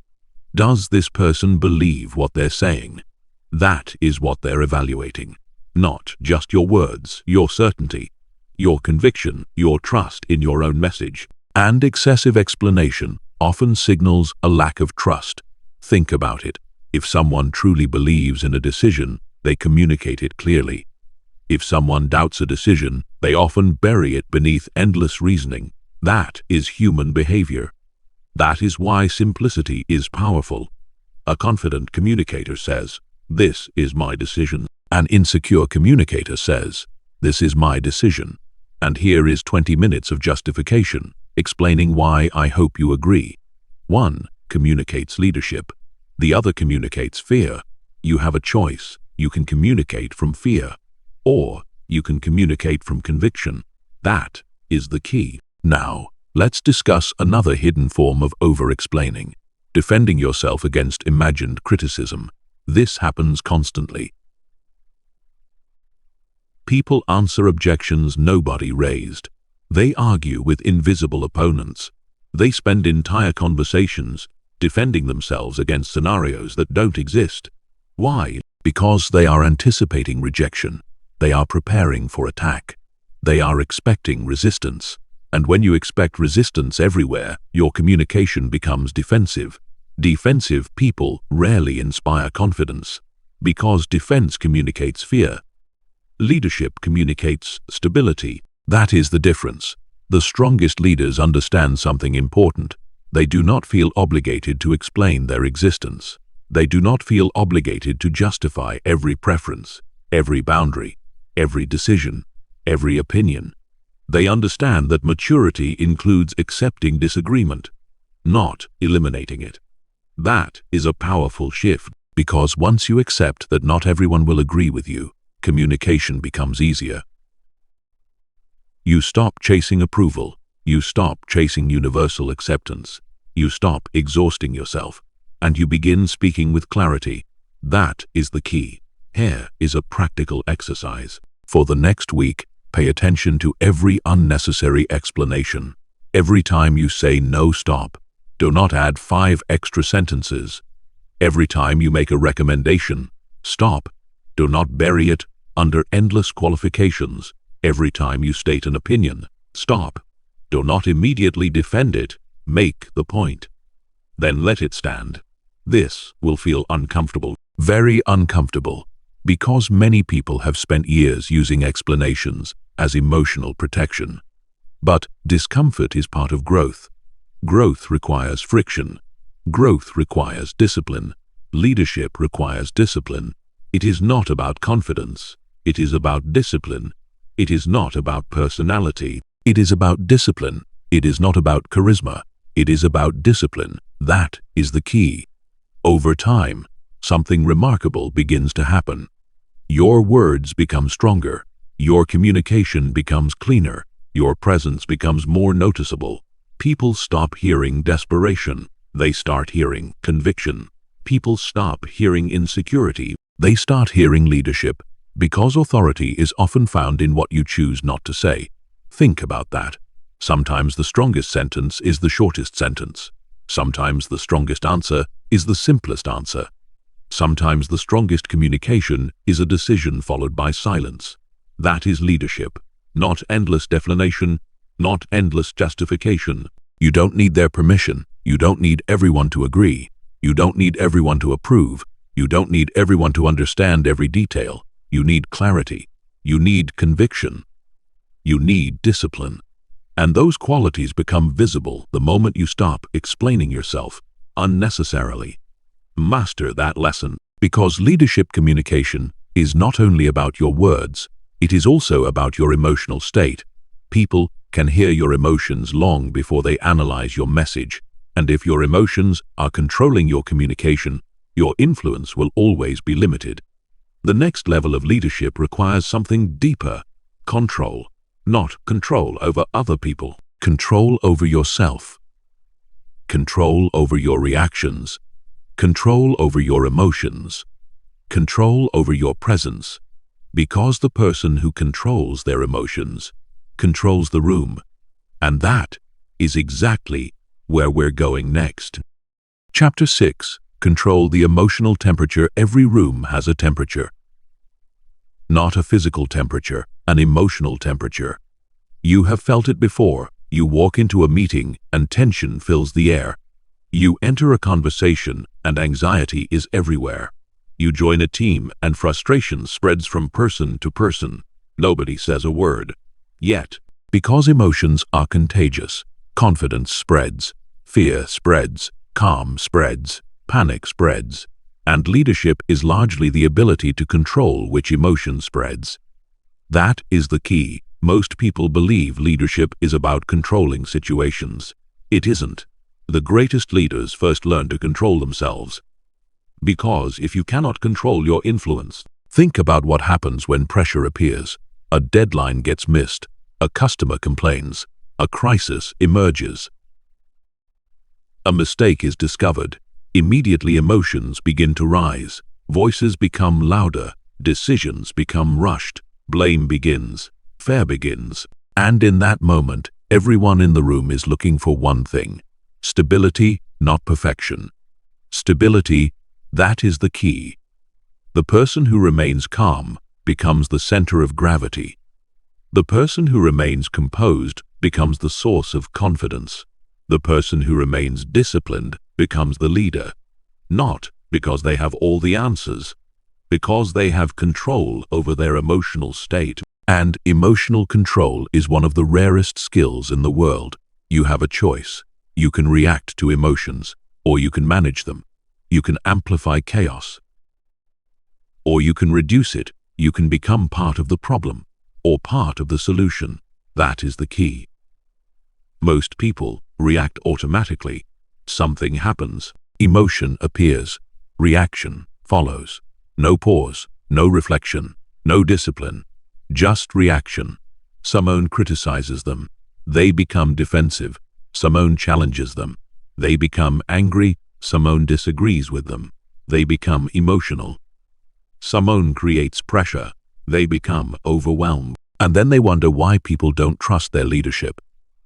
Does this person believe what they're saying? That is what they're evaluating. Not just your words, your certainty, your conviction, your trust in your own message. And excessive explanation often signals a lack of trust. Think about it. If someone truly believes in a decision, they communicate it clearly. If someone doubts a decision, they often bury it beneath endless reasoning. That is human behavior. That is why simplicity is powerful. A confident communicator says, "This is my decision." An insecure communicator says, "This is my decision. And here is 20 minutes of justification, explaining why I hope you agree." One communicates leadership. The other communicates fear. You have a choice. You can communicate from fear, or you can communicate from conviction. That is the key. Now, let's discuss another hidden form of over-explaining. Defending yourself against imagined criticism. This happens constantly. People answer objections nobody raised. They argue with invisible opponents. They spend entire conversations defending themselves against scenarios that don't exist. Why? Because they are anticipating rejection. They are preparing for attack. They are expecting resistance. And when you expect resistance everywhere, your communication becomes defensive. Defensive people rarely inspire confidence, because defense communicates fear. Leadership communicates stability. That is the difference. The strongest leaders understand something important. They do not feel obligated to explain their existence. They do not feel obligated to justify every preference, every boundary, every decision, every opinion. They understand that maturity includes accepting disagreement, not eliminating it. That is a powerful shift, because once you accept that not everyone will agree with you, communication becomes easier. You stop chasing approval. You stop chasing universal acceptance. You stop exhausting yourself, and you begin speaking with clarity. That is the key. Here is a practical exercise. For the next week, pay attention to every unnecessary explanation. Every time you say no, stop. Do not add 5 extra sentences. Every time you make a recommendation, stop. Do not bury it under endless qualifications. Every time you state an opinion, stop. Do not immediately defend it. Make the point. Then let it stand. This will feel uncomfortable, very uncomfortable, because many people have spent years using explanations as emotional protection. But discomfort is part of growth. Growth requires friction. Growth requires discipline. Leadership requires discipline. It is not about confidence. It is about discipline. It is not about personality. It is about discipline. It is not about charisma. It is about discipline. That is the key. Over time, something remarkable begins to happen. Your words become stronger. Your communication becomes cleaner. Your presence becomes more noticeable. People stop hearing desperation. They start hearing conviction. People stop hearing insecurity. They start hearing leadership, because authority is often found in what you choose not to say. Think about that. Sometimes the strongest sentence is the shortest sentence. Sometimes the strongest answer is the simplest answer. Sometimes the strongest communication is a decision followed by silence. That is leadership, not endless definition, not endless justification. You don't need their permission. You don't need everyone to agree. You don't need everyone to approve. You don't need everyone to understand every detail. You need clarity. You need conviction. You need discipline. And those qualities become visible the moment you stop explaining yourself unnecessarily. Master that lesson, because leadership communication is not only about your words, it is also about your emotional state. People can hear your emotions long before they analyze your message, and if your emotions are controlling your communication, your influence will always be limited. The next level of leadership requires something deeper: control. Not control over other people. Control over yourself. Control over your reactions. Control over your emotions. Control over your presence. Because the person who controls their emotions controls the room. And that is exactly where we're going next. Chapter 6. Control the emotional temperature. Every room has a temperature. Not a physical temperature, an emotional temperature. You have felt it before. You walk into a meeting and tension fills the air. You enter a conversation and anxiety is everywhere. You join a team and frustration spreads from person to person. Nobody says a word. Yet, because emotions are contagious, confidence spreads, fear spreads, calm spreads, panic spreads, and leadership is largely the ability to control which emotion spreads. That is the key. Most people believe leadership is about controlling situations. It isn't. The greatest leaders first learn to control themselves. Because if you cannot control your influence, think about what happens when pressure appears. A deadline gets missed. A customer complains. A crisis emerges. A mistake is discovered. Immediately emotions begin to rise. Voices become louder. Decisions become rushed. Blame begins. Fear begins. And in that moment, everyone in the room is looking for one thing: stability, not perfection. Stability, that is the key. The person who remains calm becomes the center of gravity. The person who remains composed becomes the source of confidence. The person who remains disciplined becomes the leader, not because they have all the answers, because they have control over their emotional state. And emotional control is one of the rarest skills in the world. You have a choice. You can react to emotions, or you can manage them. You can amplify chaos, or you can reduce it. You can become part of the problem, or part of the solution. That is the key. Most people react automatically. Something happens. Emotion appears. Reaction follows. No pause, no reflection, no discipline. Just reaction. Someone criticizes them. They become defensive. Someone challenges them. They become angry. Someone disagrees with them. They become emotional. Someone creates pressure. They become overwhelmed. And then they wonder why people don't trust their leadership.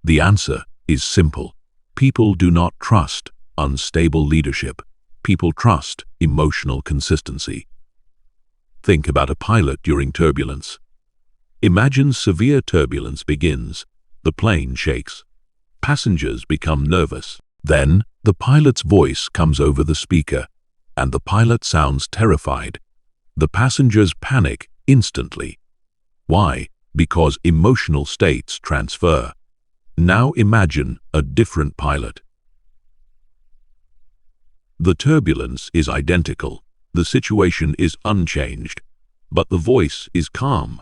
The answer is simple. People do not trust unstable leadership. People trust emotional consistency. Think about a pilot during turbulence. Imagine severe turbulence begins. The plane shakes. Passengers become nervous. Then, the pilot's voice comes over the speaker, and the pilot sounds terrified. The passengers panic instantly. Why? Because emotional states transfer. Now imagine a different pilot. The turbulence is identical. The situation is unchanged, but the voice is calm,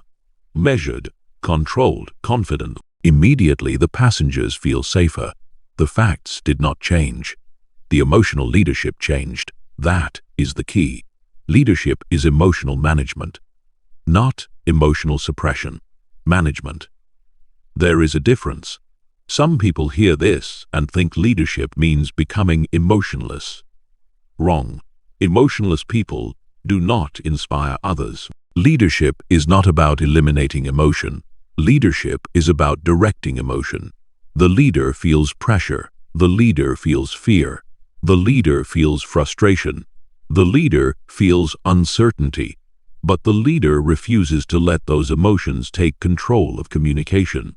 measured, controlled, confident. Immediately the passengers feel safer. The facts did not change. The emotional leadership changed. That is the key. Leadership is emotional management, not emotional suppression. Management. There is a difference. Some people hear this and think leadership means becoming emotionless. Wrong. Emotionless people do not inspire others. Leadership is not about eliminating emotion. Leadership is about directing emotion. The leader feels pressure. The leader feels fear. The leader feels frustration. The leader feels uncertainty. But the leader refuses to let those emotions take control of communication.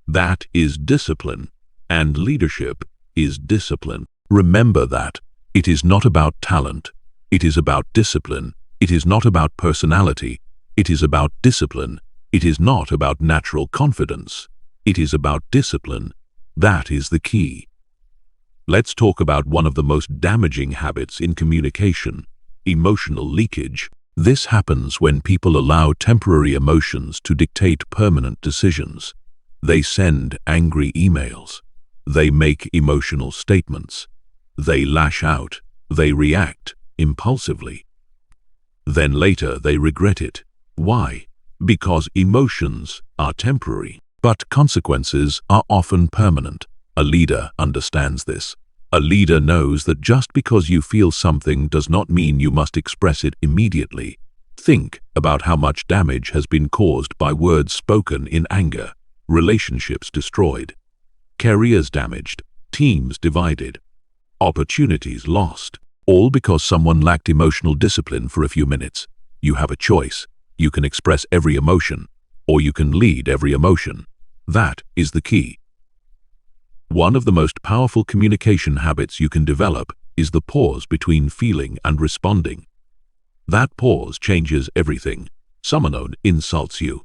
That is discipline, and leadership is discipline. Remember that. It is not about talent. It is about discipline. It is not about personality. It is about discipline. It is not about natural confidence. It is about discipline. That is the key. Let's talk about one of the most damaging habits in communication: emotional leakage. This happens when people allow temporary emotions to dictate permanent decisions. They send angry emails. They make emotional statements. They lash out. They react impulsively. Then later they regret it. Why? Because emotions are temporary, but consequences are often permanent. A leader understands this. A leader knows that just because you feel something does not mean you must express it immediately. Think about how much damage has been caused by words spoken in anger, relationships destroyed, careers damaged, teams divided, opportunities lost, all because someone lacked emotional discipline for a few minutes. You have a choice. You can express every emotion, or you can lead every emotion. That is the key. One of the most powerful communication habits you can develop is the pause between feeling and responding. That pause changes everything. Someone insults you.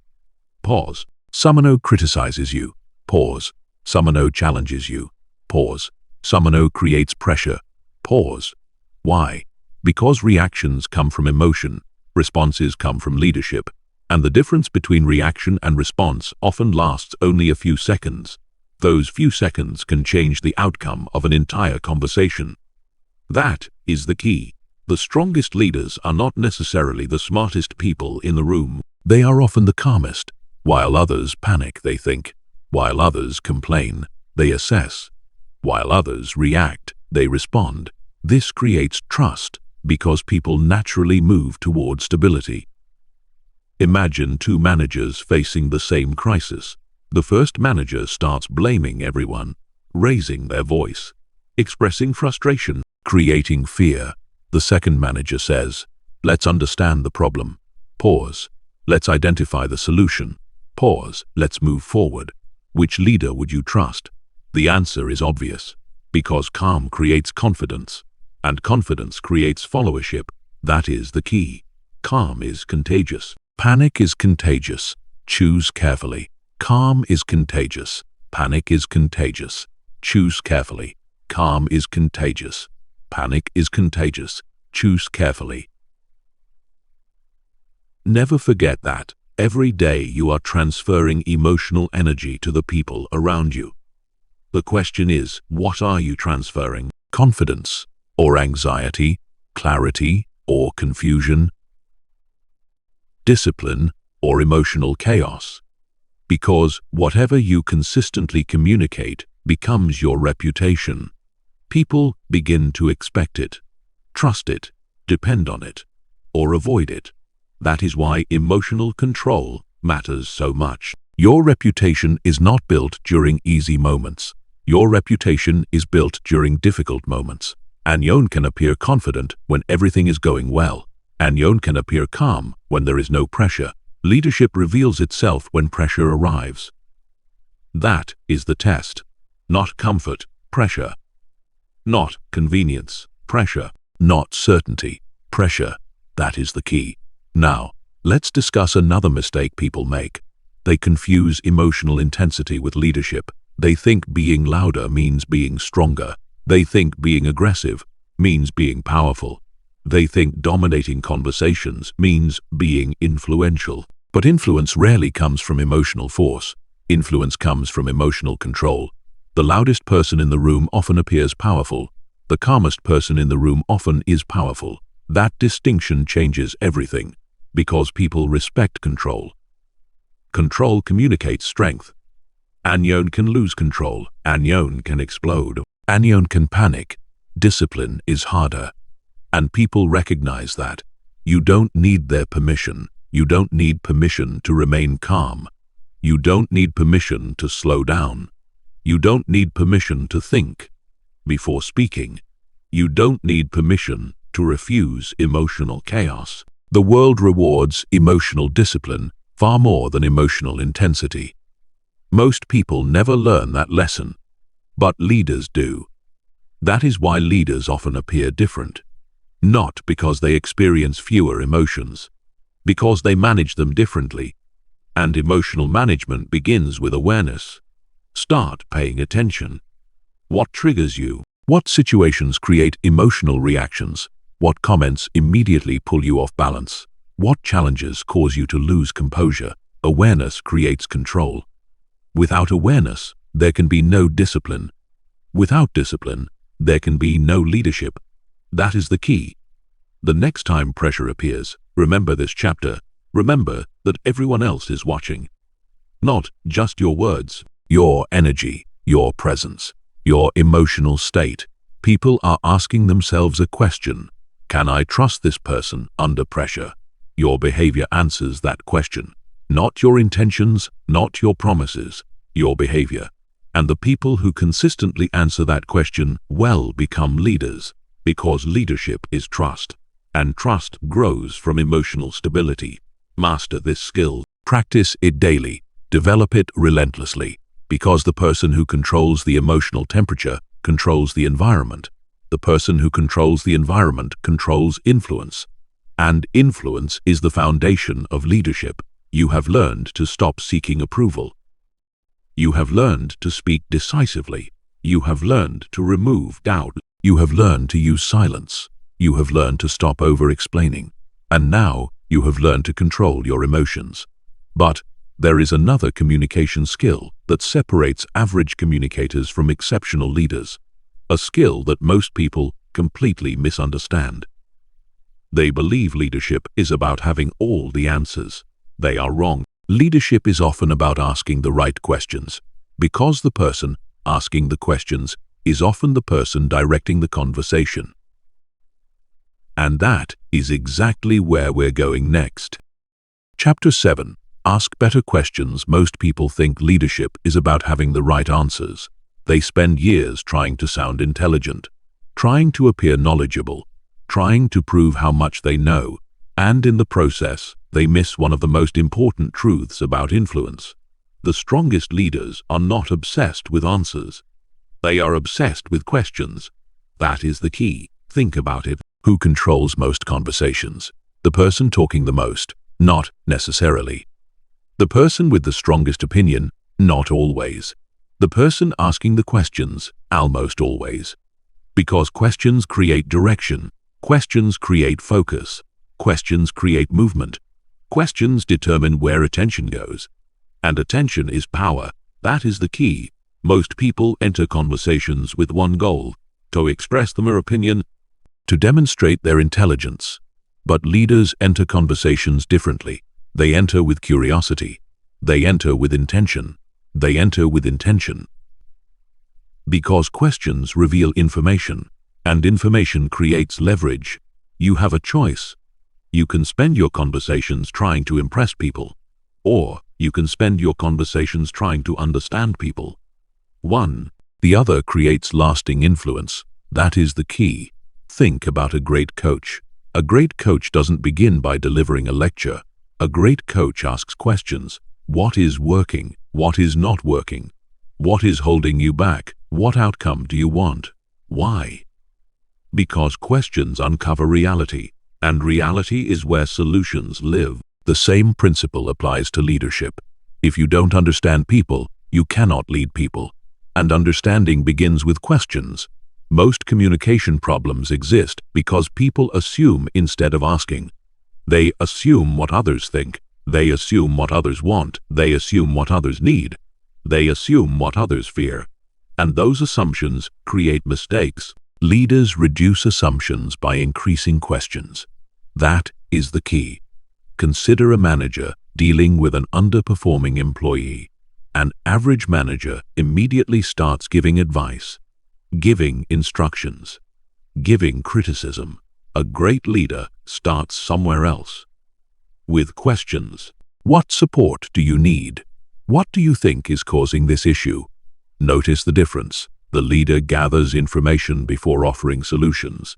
Pause. Someone criticizes you. Pause. Someone challenges you. Pause. Someone creates pressure. Pause. Why? Because reactions come from emotion. Responses come from leadership. And the difference between reaction and response often lasts only a few seconds. Those few seconds can change the outcome of an entire conversation. That is the key. The strongest leaders are not necessarily the smartest people in the room. They are often the calmest. While others panic, they think. While others complain, they assess. While others react, they respond. This creates trust because people naturally move toward stability. Imagine two managers facing the same crisis. The first manager starts blaming everyone, raising their voice, expressing frustration, creating fear. The second manager says, "Let's understand the problem. Pause. Let's identify the solution. Pause. Let's move forward." Which leader would you trust? The answer is obvious. Because calm creates confidence, and confidence creates followership. That is the key. Calm is contagious. Panic is contagious. Choose carefully. Calm is contagious. Panic is contagious. Choose carefully. Calm is contagious. Panic is contagious. Choose carefully. Never forget that. Every day you are transferring emotional energy to the people around you. The question is, what are you transferring? Confidence or anxiety, clarity or confusion, discipline or emotional chaos? Because whatever you consistently communicate becomes your reputation. People begin to expect it, trust it, depend on it, or avoid it. That is why emotional control matters so much. Your reputation is not built during easy moments. Your reputation is built during difficult moments. Anyon can appear confident when everything is going well. Anyon can appear calm when there is no pressure. Leadership reveals itself when pressure arrives. That is the test. Not comfort, pressure. Not convenience, pressure. Not certainty, pressure. That is the key. Now, let's discuss another mistake people make. They confuse emotional intensity with leadership. They think being louder means being stronger. They think being aggressive means being powerful. They think dominating conversations means being influential. But influence rarely comes from emotional force. Influence comes from emotional control. The loudest person in the room often appears powerful. The calmest person in the room often is powerful. That distinction changes everything, because people respect control. Control communicates strength. Anyon can lose control. Anyon can explode. Anyon can panic. Discipline is harder. And people recognize that. You don't need their permission. You don't need permission to remain calm. You don't need permission to slow down. You don't need permission to think before speaking. You don't need permission to refuse emotional chaos. The world rewards emotional discipline far more than emotional intensity. Most people never learn that lesson, but leaders do. That is why leaders often appear different. Not because they experience fewer emotions, because they manage them differently. And emotional management begins with awareness. Start paying attention. What triggers you? What situations create emotional reactions? What comments immediately pull you off balance? What challenges cause you to lose composure? Awareness creates control. Without awareness, there can be no discipline. Without discipline, there can be no leadership. That is the key. The next time pressure appears, remember this chapter. Remember that everyone else is watching. Not just your words, your energy, your presence, your emotional state. People are asking themselves a question. Can I trust this person under pressure? Your behavior answers that question. Not your intentions, not your promises, your behavior. And the people who consistently answer that question well become leaders, because leadership is trust. And trust grows from emotional stability. Master this skill. Practice it daily. Develop it relentlessly. Because the person who controls the emotional temperature controls the environment. The person who controls the environment controls influence. And influence is the foundation of leadership. You have learned to stop seeking approval. You have learned to speak decisively. You have learned to remove doubt. You have learned to use silence. You have learned to stop over-explaining. And now you have learned to control your emotions. But there is another communication skill that separates average communicators from exceptional leaders. A skill that most people completely misunderstand. They believe leadership is about having all the answers. They are wrong. Leadership is often about asking the right questions, because the person asking the questions is often the person directing the conversation. And that is exactly where we're going next. Chapter 7. Ask better questions. Most people think leadership is about having the right answers. They spend years trying to sound intelligent, trying to appear knowledgeable, trying to prove how much they know, and in the process, they miss one of the most important truths about influence. The strongest leaders are not obsessed with answers. They are obsessed with questions. That is the key. Think about it. Who controls most conversations? The person talking the most? Not necessarily. The person with the strongest opinion, not always. The person asking the questions, almost always. Because questions create direction, questions create focus, questions create movement. Questions determine where attention goes. And attention is power. That is the key. Most people enter conversations with one goal: to express their opinion, to demonstrate their intelligence. But leaders enter conversations differently. They enter with curiosity. They enter with intention. They enter with intention. Because questions reveal information, and information creates leverage. You have a choice. You can spend your conversations trying to impress people, or you can spend your conversations trying to understand people. One, the other creates lasting influence. That is the key. Think about a great coach. A great coach doesn't begin by delivering a lecture. A great coach asks questions. What is working? What is not working? What is holding you back? What outcome do you want? Why? Because questions uncover reality, and reality is where solutions live. The same principle applies to leadership. If you don't understand people, you cannot lead people. And understanding begins with questions. Most communication problems exist because people assume instead of asking. They assume what others think. They assume what others want. They assume what others need. They assume what others fear. And those assumptions create mistakes. Leaders reduce assumptions by increasing questions. That is the key. Consider a manager dealing with an underperforming employee. An average manager immediately starts giving advice, giving instructions, giving criticism. A great leader starts somewhere else. With questions. What support do you need? What do you think is causing this issue? Notice the difference. The leader gathers information before offering solutions.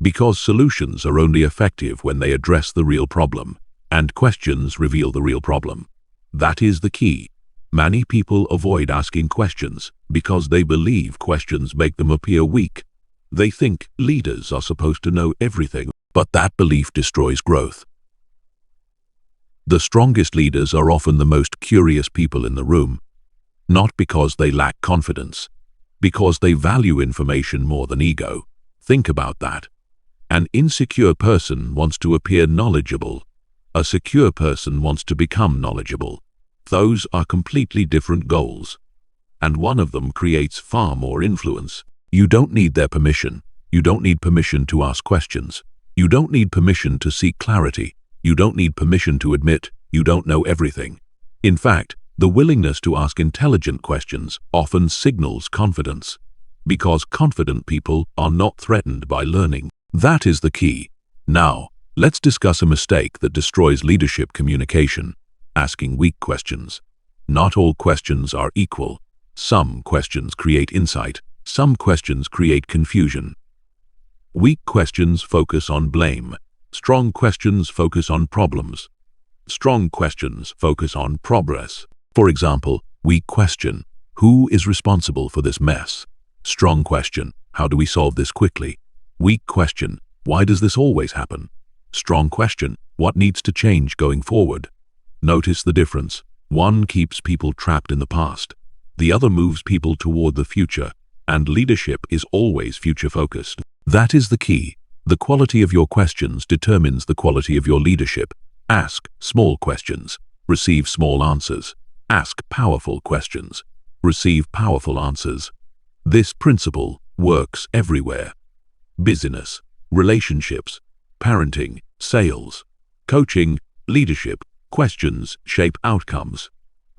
Because solutions are only effective when they address the real problem, and questions reveal the real problem. That is the key. Many people avoid asking questions because they believe questions make them appear weak. They think leaders are supposed to know everything, but that belief destroys growth. The strongest leaders are often the most curious people in the room, not because they lack confidence, because they value information more than ego. Think about that. An insecure person wants to appear knowledgeable. A secure person wants to become knowledgeable. Those are completely different goals, and one of them creates far more influence. You don't need their permission. You don't need permission to ask questions. You don't need permission to seek clarity. You don't need permission to admit you don't know everything. In fact, the willingness to ask intelligent questions often signals confidence, because confident people are not threatened by learning. That is the key. Now, let's discuss a mistake that destroys leadership communication: asking weak questions. Not all questions are equal. Some questions create insight. Some questions create confusion. Weak questions focus on blame. Strong questions focus on problems. Strong questions focus on progress. For example, weak question: who is responsible for this mess? Strong question: how do we solve this quickly? Weak question: why does this always happen? Strong question: what needs to change going forward? Notice the difference. One keeps people trapped in the past. The other moves people toward the future. And leadership is always future-focused. That is the key. The quality of your questions determines the quality of your leadership. Ask small questions. Receive small answers. Ask powerful questions. Receive powerful answers. This principle works everywhere. Business, relationships, parenting, sales, coaching, leadership. Questions shape outcomes.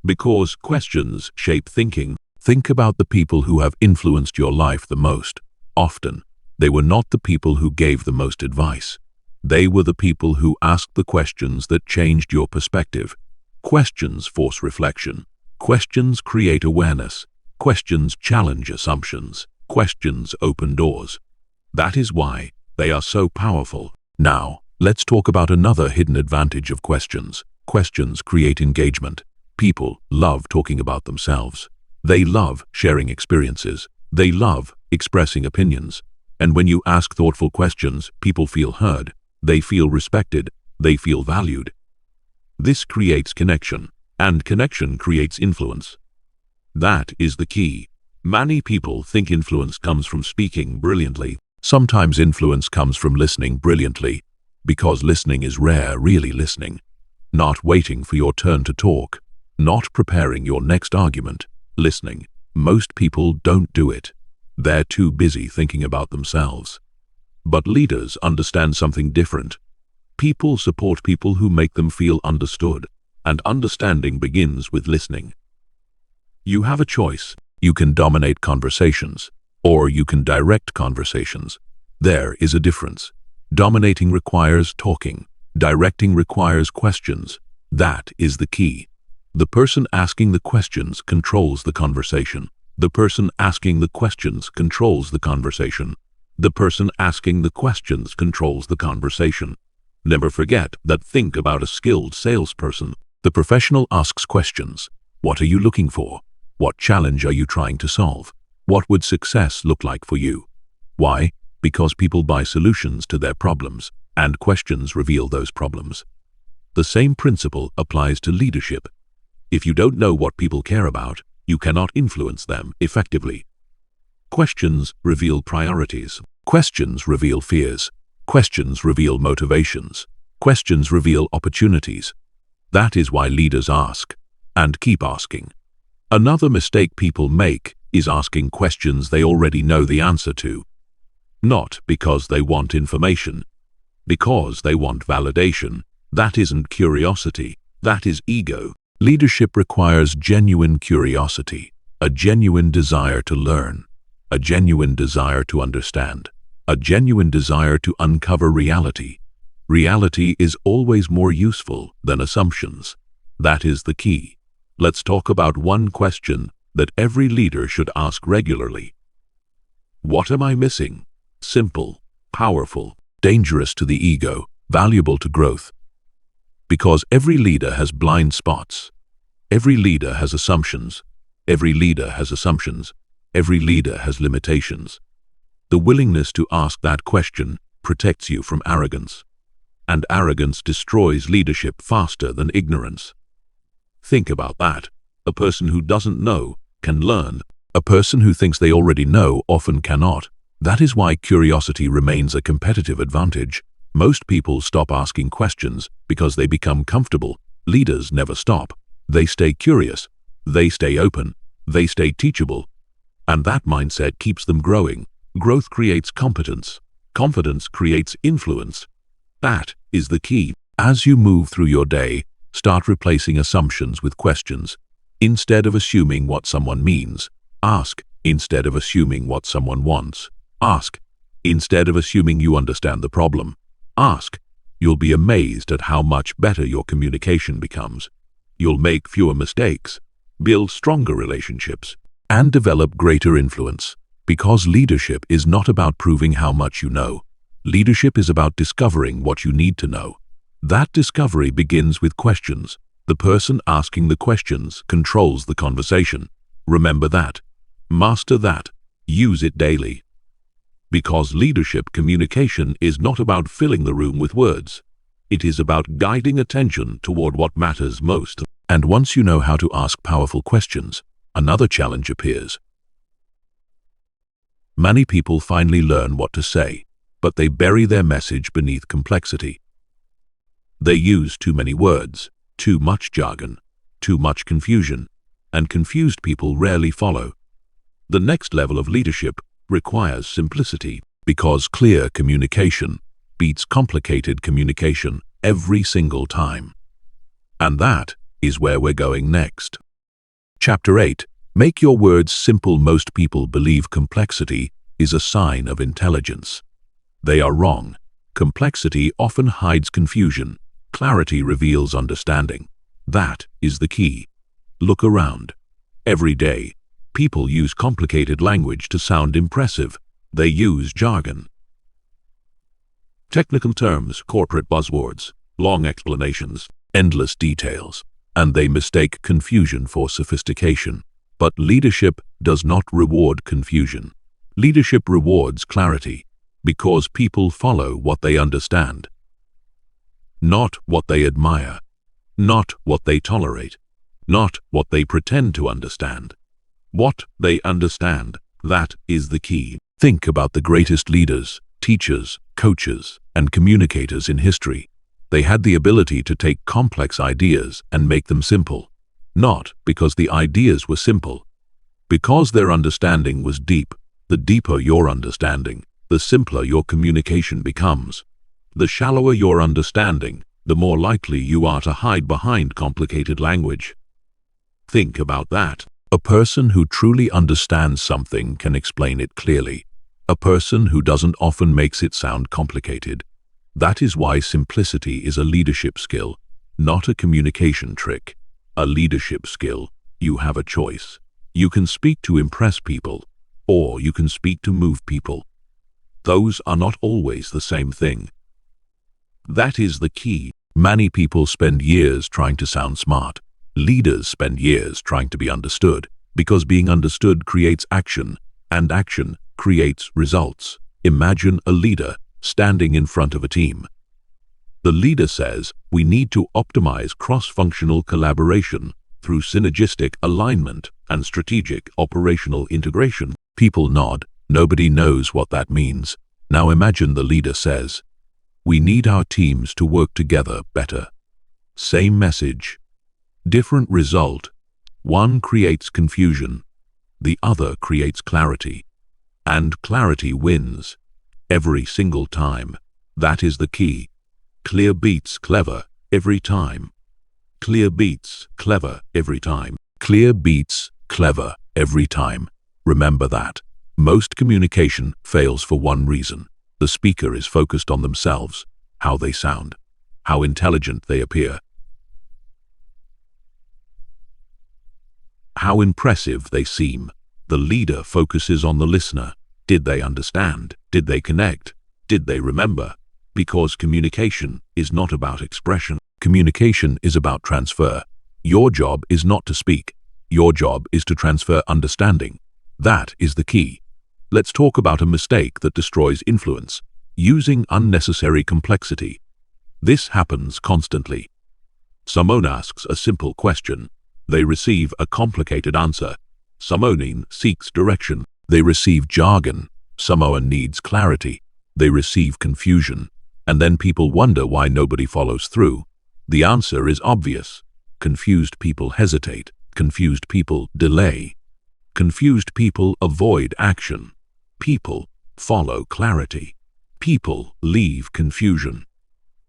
Because questions shape thinking. Think about the people who have influenced your life the most. Often, they were not the people who gave the most advice. They were the people who asked the questions that changed your perspective. Questions force reflection. Questions create awareness. Questions challenge assumptions. Questions open doors. That is why they are so powerful. Now, let's talk about another hidden advantage of questions. Questions create engagement. People love talking about themselves. They love sharing experiences. They love expressing opinions. And when you ask thoughtful questions, people feel heard. They feel respected. They feel valued. This creates connection. And connection creates influence. That is the key. Many people think influence comes from speaking brilliantly. Sometimes influence comes from listening brilliantly, because listening is rare, really listening. Not waiting for your turn to talk, not preparing your next argument, listening. Most people don't do it. They're too busy thinking about themselves. But leaders understand something different. People support people who make them feel understood, and understanding begins with listening. You have a choice. You can dominate conversations, or you can direct conversations. There is a difference. Dominating requires talking. Directing requires questions. That is the key. The person asking the questions controls the conversation. The person asking the questions controls the conversation. The person asking the questions controls the conversation. Never forget that. Think about a skilled salesperson. The professional asks questions. What are you looking for? What challenge are you trying to solve? What would success look like for you? Why? Because people buy solutions to their problems, and questions reveal those problems. The same principle applies to leadership. If you don't know what people care about, you cannot influence them effectively. Questions reveal priorities. Questions reveal fears. Questions reveal motivations. Questions reveal opportunities. That is why leaders ask, and keep asking. Another mistake people make is asking questions they already know the answer to. Not because they want information, because they want validation. That isn't curiosity, that is ego. Leadership requires genuine curiosity, a genuine desire to learn, a genuine desire to understand, a genuine desire to uncover reality. Reality is always more useful than assumptions. That is the key. Let's talk about one question that every leader should ask regularly. What am I missing? Simple, powerful, dangerous to the ego, valuable to growth. Because every leader has blind spots. Every leader has assumptions. Every leader has assumptions. Every leader has limitations. The willingness to ask that question protects you from arrogance. And arrogance destroys leadership faster than ignorance. Think about that. A person who doesn't know can learn. A person who thinks they already know often cannot. That is why curiosity remains a competitive advantage. Most people stop asking questions because they become comfortable. Leaders never stop. They stay curious. They stay open. They stay teachable. And that mindset keeps them growing. Growth creates competence. Confidence creates influence. That is the key. As you move through your day, start replacing assumptions with questions. Instead of assuming what someone means, ask. Instead of assuming what someone wants, ask. Instead of assuming you understand the problem, ask. You'll be amazed at how much better your communication becomes. You'll make fewer mistakes, build stronger relationships, and develop greater influence. Because leadership is not about proving how much you know. Leadership is about discovering what you need to know. That discovery begins with questions. The person asking the questions controls the conversation. Remember that. Master that. Use it daily. Because leadership communication is not about filling the room with words. It is about guiding attention toward what matters most. And once you know how to ask powerful questions, another challenge appears. Many people finally learn what to say, but they bury their message beneath complexity. They use too many words, too much jargon, too much confusion, and confused people rarely follow. The next level of leadership requires simplicity, because clear communication beats complicated communication every single time. And that is where we're going next. Chapter 8. Make your words simple. Most people believe complexity is a sign of intelligence. They are wrong. Complexity often hides confusion. Clarity reveals understanding. That is the key. Look around. Every day, people use complicated language to sound impressive. They use jargon, technical terms, corporate buzzwords, long explanations, endless details, and they mistake confusion for sophistication. But leadership does not reward confusion. Leadership rewards clarity, because people follow what they understand, not what they admire, not what they tolerate. not what they pretend to understand. What they understand, that is the key. Think about the greatest leaders, teachers, coaches, and communicators in history. They had the ability to take complex ideas and make them simple. Not because the ideas were simple, because their understanding was deep. The deeper your understanding, the simpler your communication becomes. The shallower your understanding, the more likely you are to hide behind complicated language. Think about that. A person who truly understands something can explain it clearly. A person who doesn't often makes it sound complicated. That is why simplicity is a leadership skill, not a communication trick. A leadership skill. You have a choice. You can speak to impress people, or you can speak to move people. Those are not always the same thing. That is the key. Many people spend years trying to sound smart. Leaders spend years trying to be understood, because being understood creates action, and action creates results. Imagine a leader standing in front of a team. The leader says, we need to optimize cross-functional collaboration through synergistic alignment and strategic operational integration. People nod. Nobody knows what that means. Now imagine the leader says, we need our teams to work together better. Same message, different result. One creates confusion, the other creates clarity. And clarity wins every single time. That is the key. Clear beats clever every time. Clear beats clever every time. Clear beats clever every time. Remember that. Most communication fails for one reason. The speaker is focused on themselves, how they sound, how intelligent they appear, how impressive they seem. The leader focuses on the listener. Did they understand? Did they connect? Did they remember? Because communication is not about expression. Communication is about transfer. Your job is not to speak. Your job is to transfer understanding. That is the key. Let's talk about a mistake that destroys influence: using unnecessary complexity. This happens constantly. Someone asks a simple question. They receive a complicated answer. Someone seeks direction. They receive jargon. Someone needs clarity. They receive confusion. And then people wonder why nobody follows through. The answer is obvious. Confused people hesitate. Confused people delay. Confused people avoid action. People follow clarity. People leave confusion.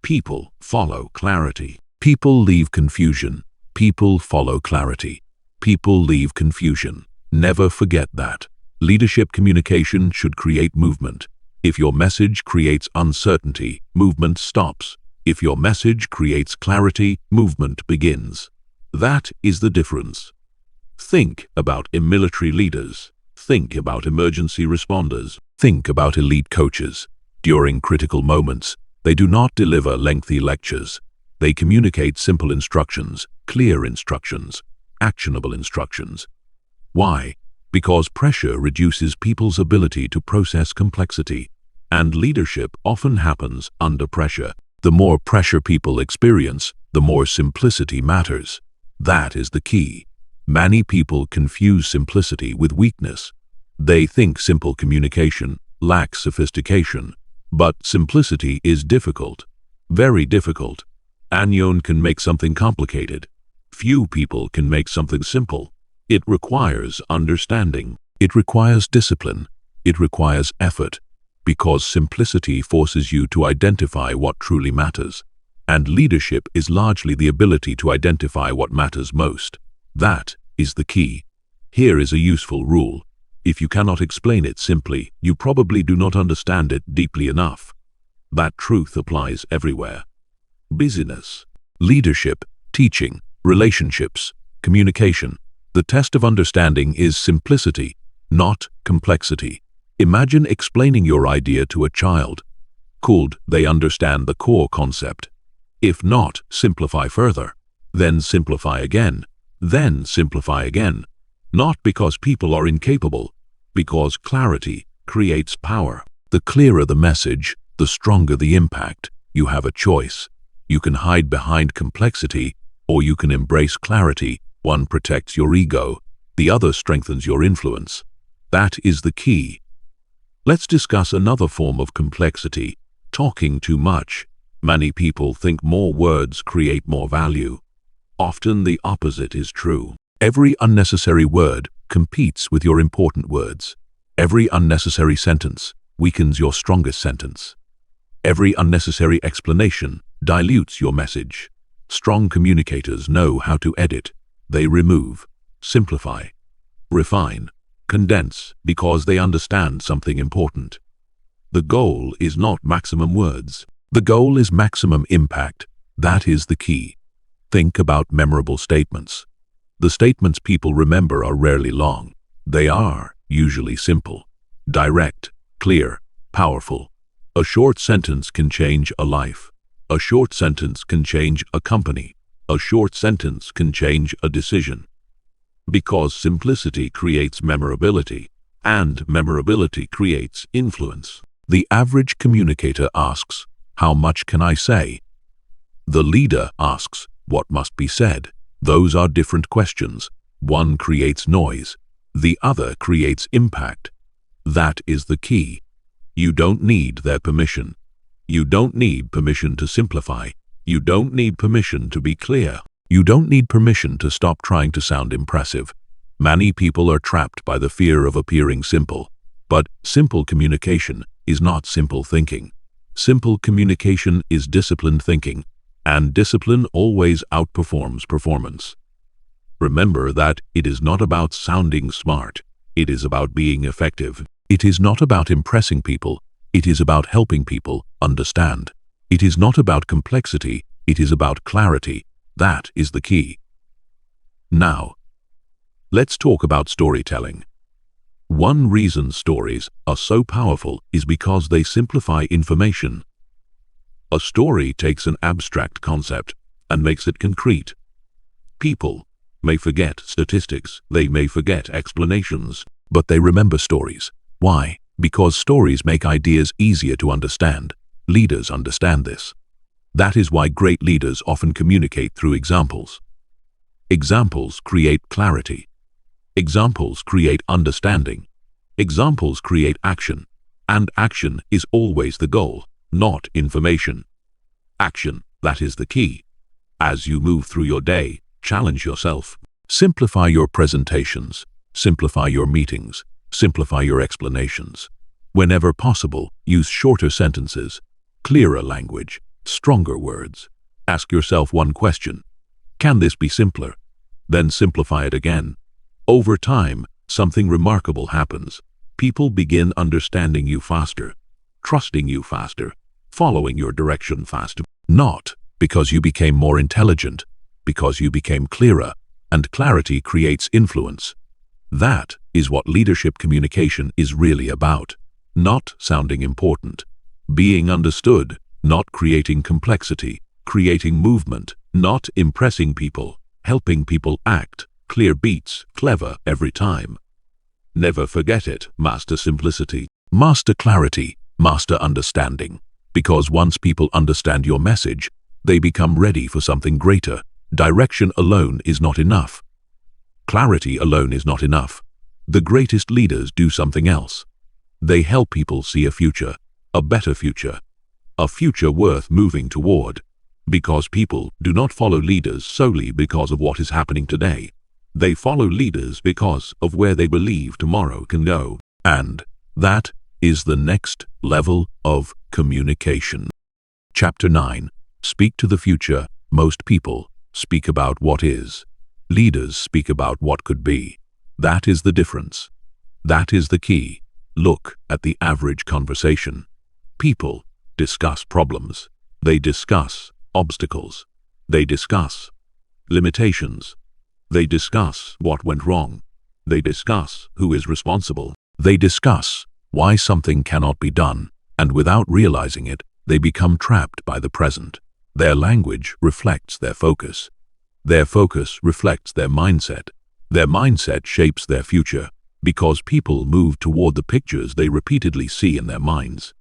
People follow clarity. People leave confusion. People follow clarity. People leave confusion. Never forget that. Leadership communication should create movement. If your message creates uncertainty, movement stops. If your message creates clarity, movement begins. That is the difference. Think about military leaders. Think about emergency responders. Think about elite coaches. During critical moments, they do not deliver lengthy lectures. They communicate simple instructions, clear instructions, actionable instructions. Why? Because pressure reduces people's ability to process complexity, and leadership often happens under pressure. The more pressure people experience, the more simplicity matters. That is the key. Many people confuse simplicity with weakness. They think simple communication lacks sophistication, but simplicity is difficult, very difficult. Anyone can make something complicated. Few people can make something simple. It requires understanding. It requires discipline. It requires effort, because simplicity forces you to identify what truly matters. And leadership is largely the ability to identify what matters most. That is the key. Here is a useful rule. If you cannot explain it simply, you probably do not understand it deeply enough. That truth applies everywhere. Business, leadership, teaching, relationships, communication. The test of understanding is simplicity, not complexity. Imagine explaining your idea to a child. Could they understand the core concept? If not, simplify further. Then simplify again. Then simplify again. Not because people are incapable, because clarity creates power. The clearer the message, the stronger the impact. You have a choice. You can hide behind complexity, or you can embrace clarity, One protects your ego, the other strengthens your influence. That is the key. Let's discuss another form of complexity, talking too much. Many people think more words create more value. Often the opposite is true. Every unnecessary word competes with your important words. Every unnecessary sentence weakens your strongest sentence. Every unnecessary explanation dilutes your message. Strong communicators know how to edit. They remove, simplify, refine, condense because they understand something important. The goal is not maximum words. The goal is maximum impact. That is the key. Think about memorable statements. The statements people remember are rarely long. They are usually simple, direct, clear, powerful. A short sentence can change a life. A short sentence can change a company. A short sentence can change a decision. Because simplicity creates memorability, and memorability creates influence. The average communicator asks, "How much can I say?" The leader asks, "What must be said?" Those are different questions. One creates noise, the other creates impact. That is the key. You don't need their permission. You don't need permission to simplify. You don't need permission to be clear. You don't need permission to stop trying to sound impressive. Many people are trapped by the fear of appearing simple. But simple communication is not simple thinking. Simple communication is disciplined thinking, and discipline always outperforms performance. Remember that it is not about sounding smart. It is about being effective. It is not about impressing people. It is about helping people understand. It is not about complexity. It is about clarity. That is the key. Now, let's talk about storytelling. One reason stories are so powerful is because they simplify information. A story takes an abstract concept and makes it concrete. People may forget statistics, they may forget explanations, but they remember stories. Why? Because stories make ideas easier to understand. Leaders understand this. That is why great leaders often communicate through examples. Examples create clarity. Examples create understanding. Examples create action. And action is always the goal, not information. Action, that is the key. As you move through your day, challenge yourself. Simplify your presentations. Simplify your meetings. Simplify your explanations. Whenever possible, use shorter sentences, clearer language, stronger words. Ask yourself one question. Can this be simpler? Then simplify it again. Over time, something remarkable happens. People begin understanding you faster, trusting you faster, following your direction faster. Not because you became more intelligent, because you became clearer, and clarity creates influence. That is what leadership communication is really about. Not sounding important, being understood, not creating complexity, creating movement, not impressing people, helping people act, clear beats, clever every time. Never forget it, master simplicity, master clarity, master understanding. Because once people understand your message, they become ready for something greater. Direction alone is not enough. Clarity alone is not enough. The greatest leaders do something else. They help people see a future, a better future, a future worth moving toward. Because people do not follow leaders solely because of what is happening today. They follow leaders because of where they believe tomorrow can go. And that is the next level of communication. Chapter 9. Speak to the future. Most people speak about what is. Leaders speak about what could be. That is the difference. That is the key. Look at the average conversation. People discuss problems. They discuss obstacles. They discuss limitations. They discuss what went wrong. They discuss who is responsible. They discuss why something cannot be done, and without realizing it, they become trapped by the present. Their language reflects their focus. Their focus reflects their mindset. Their mindset shapes their future, because people move toward the pictures they repeatedly see in their minds.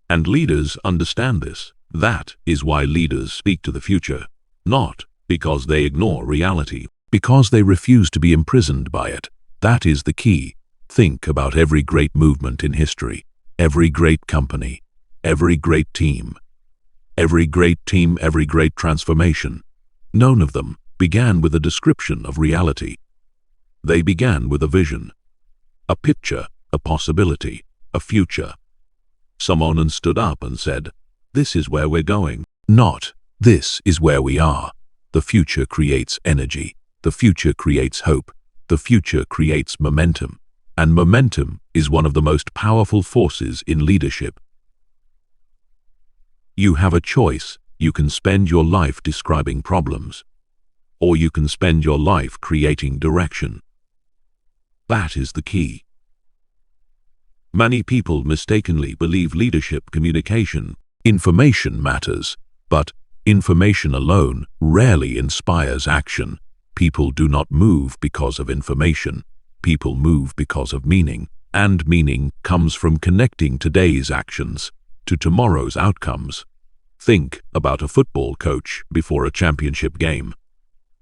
And leaders understand this. That is why leaders speak to the future, not because they ignore reality, because they refuse to be imprisoned by it. That is the key. Think about every great movement in history, every great company, every great team, every great transformation. None of them began with a description of reality. They began with a vision, a picture, a possibility, a future. Someone stood up and said, "This is where we're going." Not, "This is where we are." The future creates energy. The future creates hope. The future creates momentum. And momentum is one of the most powerful forces in leadership. You have a choice. You can spend your life describing problems, or you can spend your life creating direction. That is the key. Many people mistakenly believe leadership communication, information matters, but information alone rarely inspires action. People do not move because of information. People move because of meaning, and meaning comes from connecting today's actions to tomorrow's outcomes. Think about a football coach before a championship game.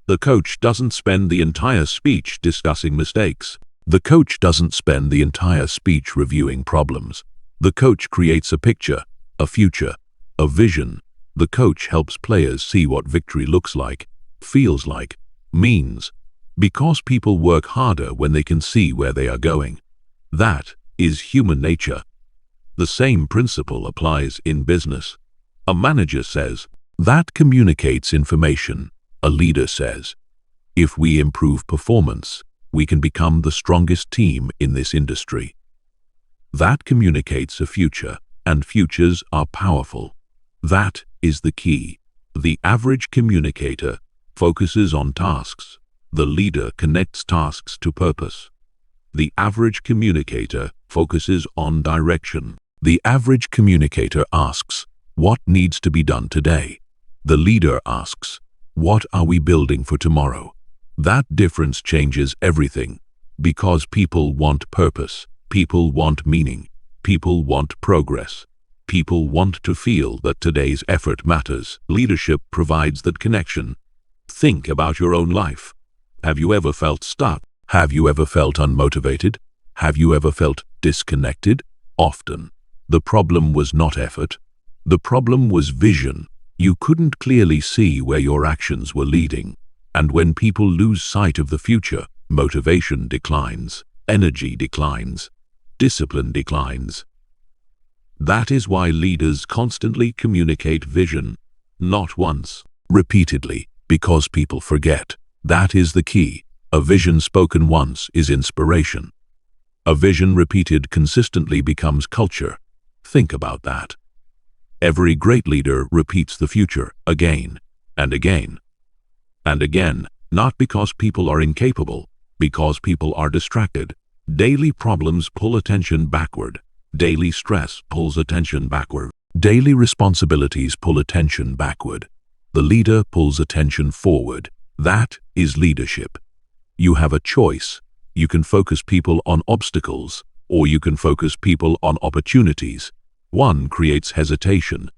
The coach doesn't spend the entire speech discussing mistakes. The coach doesn't spend the entire speech reviewing problems. The coach creates a picture, a future, a vision. The coach helps players see what victory looks like, feels like, means, because people work harder when they can see where they are going. That is human nature. The same principle applies in business. A manager says, "That communicates information." A leader says, "If we improve performance, we can become the strongest team in this industry." That communicates a future, and futures are powerful. That is the key. The average communicator focuses on tasks. The leader connects tasks to purpose. The average communicator focuses on direction. The average communicator asks, "What needs to be done today?" The leader asks, "What are we building for tomorrow?" That difference changes everything, because people want purpose, people want meaning, people want progress. People want to feel that today's effort matters. Leadership provides that connection. Think about your own life. Have you ever felt stuck? Have you ever felt unmotivated? Have you ever felt disconnected? Often. The problem was not effort. The problem was vision. You couldn't clearly see where your actions were leading. And when people lose sight of the future, motivation declines, energy declines, discipline declines. That is why leaders constantly communicate vision, not once, repeatedly, because people forget. That is the key. A vision spoken once is inspiration. A vision repeated consistently becomes culture. Think about that. Every great leader repeats the future again and again and again, not because people are incapable, because people are distracted. Daily problems pull attention backward. Daily stress pulls attention backward. Daily responsibilities pull attention backward. The leader pulls attention forward. That is leadership. You have a choice. You can focus people on obstacles, or you can focus people on opportunities. One creates hesitation.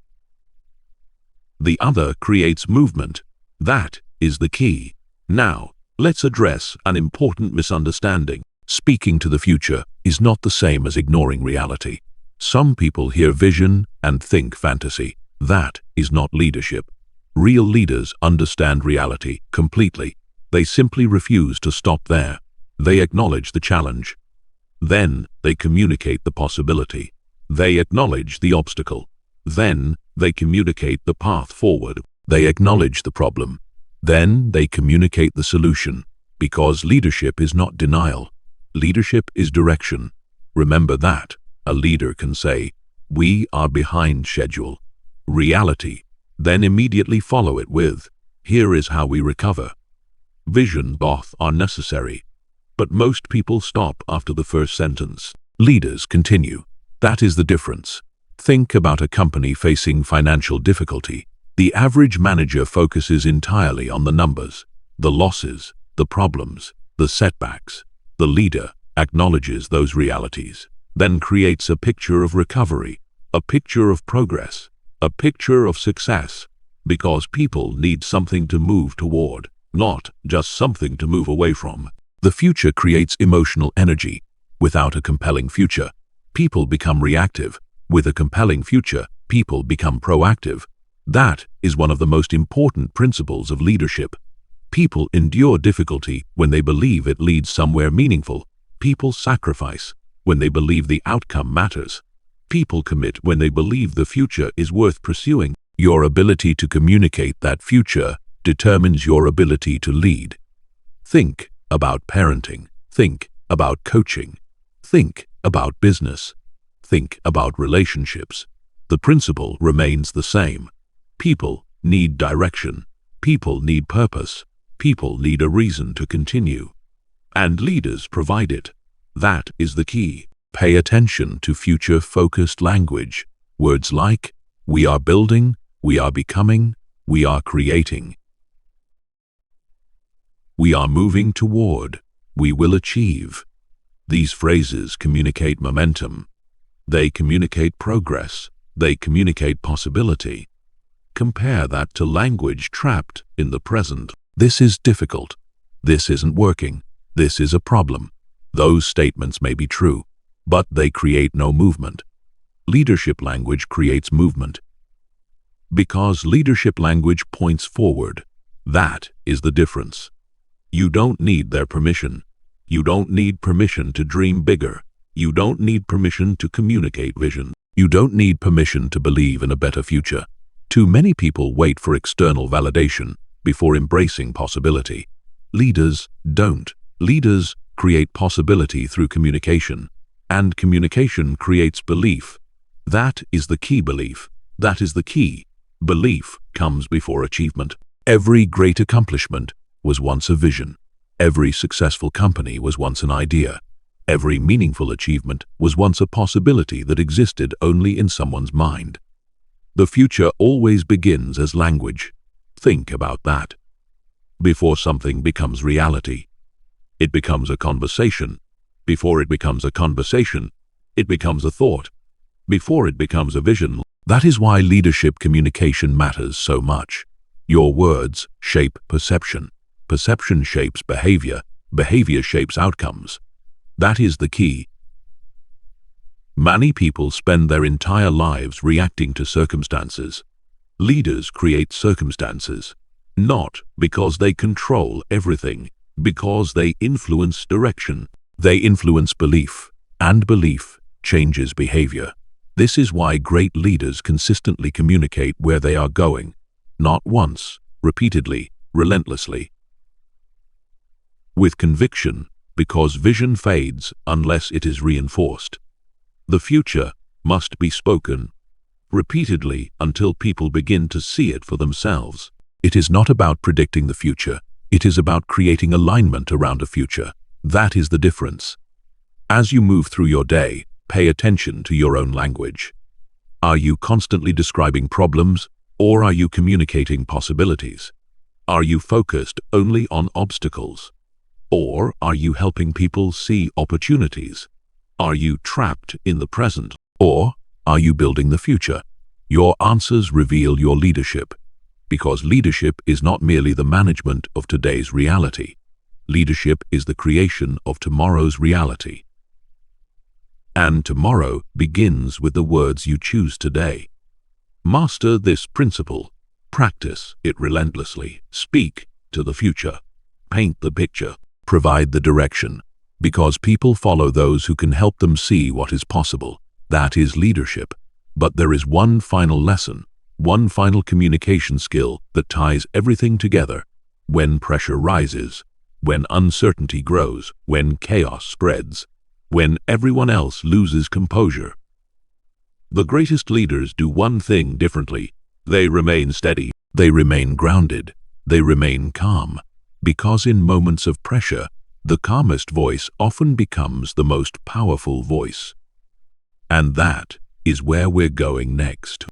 The other creates movement. That is the key. Now, let's address an important misunderstanding. Speaking to the future is not the same as ignoring reality. Some people hear vision and think fantasy. That is not leadership. Real leaders understand reality completely. They simply refuse to stop there. They acknowledge the challenge. Then they communicate the possibility. They acknowledge the obstacle. Then they communicate the path forward. They acknowledge the problem. Then they communicate the solution. Because leadership is not denial. Leadership is direction. Remember that. A leader can say, "We are behind schedule." Reality. Then immediately follow it with, "Here is how we recover." Vision. Both are necessary. But most people stop after the first sentence. Leaders continue. That is the difference. Think about a company facing financial difficulty. The average manager focuses entirely on the numbers, the losses, the problems, the setbacks. The leader acknowledges those realities, then creates a picture of recovery, a picture of progress, a picture of success. Because people need something to move toward, not just something to move away from. The future creates emotional energy. Without a compelling future, people become reactive. With a compelling future, people become proactive. That is one of the most important principles of leadership. People endure difficulty when they believe it leads somewhere meaningful. People sacrifice when they believe the outcome matters. People commit when they believe the future is worth pursuing. Your ability to communicate that future determines your ability to lead. Think about parenting. Think about coaching. Think about business. Think about relationships. The principle remains the same. People need direction. People need purpose. People need a reason to continue. And leaders provide it. That is the key. Pay attention to future-focused language. Words like, we are building, we are becoming, we are creating. We are moving toward, we will achieve. These phrases communicate momentum. They communicate progress. They communicate possibility. Compare that to language trapped in the present. This is difficult. This isn't working. This is a problem. Those statements may be true, but they create no movement. Leadership language creates movement. Because leadership language points forward. That is the difference. You don't need their permission. You don't need permission to dream bigger. You don't need permission to communicate vision. You don't need permission to believe in a better future. Too many people wait for external validation before embracing possibility. Leaders don't. Leaders create possibility through communication, and communication creates belief. That is the key belief. That is the key. Belief comes before achievement. Every great accomplishment was once a vision. Every successful company was once an idea. Every meaningful achievement was once a possibility that existed only in someone's mind. The future always begins as language. Think about that. Before something becomes reality, it becomes a conversation. Before it becomes a conversation, it becomes a thought. Before it becomes a vision. That is why leadership communication matters so much. Your words shape perception. Perception shapes behavior. Behavior shapes outcomes. That is the key. Many people spend their entire lives reacting to circumstances. Leaders create circumstances, not because they control everything, because they influence direction. They influence belief, and belief changes behavior. This is why great leaders consistently communicate where they are going, not once, repeatedly, relentlessly. With conviction, because vision fades unless it is reinforced. The future must be spoken repeatedly until people begin to see it for themselves. It is not about predicting the future. It is about creating alignment around a future. That is the difference. As you move through your day, pay attention to your own language. Are you constantly describing problems, or are you communicating possibilities? Are you focused only on obstacles? Or are you helping people see opportunities? Are you trapped in the present, or are you building the future? Your answers reveal your leadership, because leadership is not merely the management of today's reality. Leadership is the creation of tomorrow's reality. And tomorrow begins with the words you choose today. Master this principle. Practice it relentlessly. Speak to the future. Paint the picture. Provide the direction. Because people follow those who can help them see what is possible. That is leadership. But there is one final lesson, one final communication skill that ties everything together. When pressure rises, when uncertainty grows, when chaos spreads, when everyone else loses composure. The greatest leaders do one thing differently. They remain steady. They remain grounded. They remain calm. Because in moments of pressure, the calmest voice often becomes the most powerful voice. And that is where we're going next.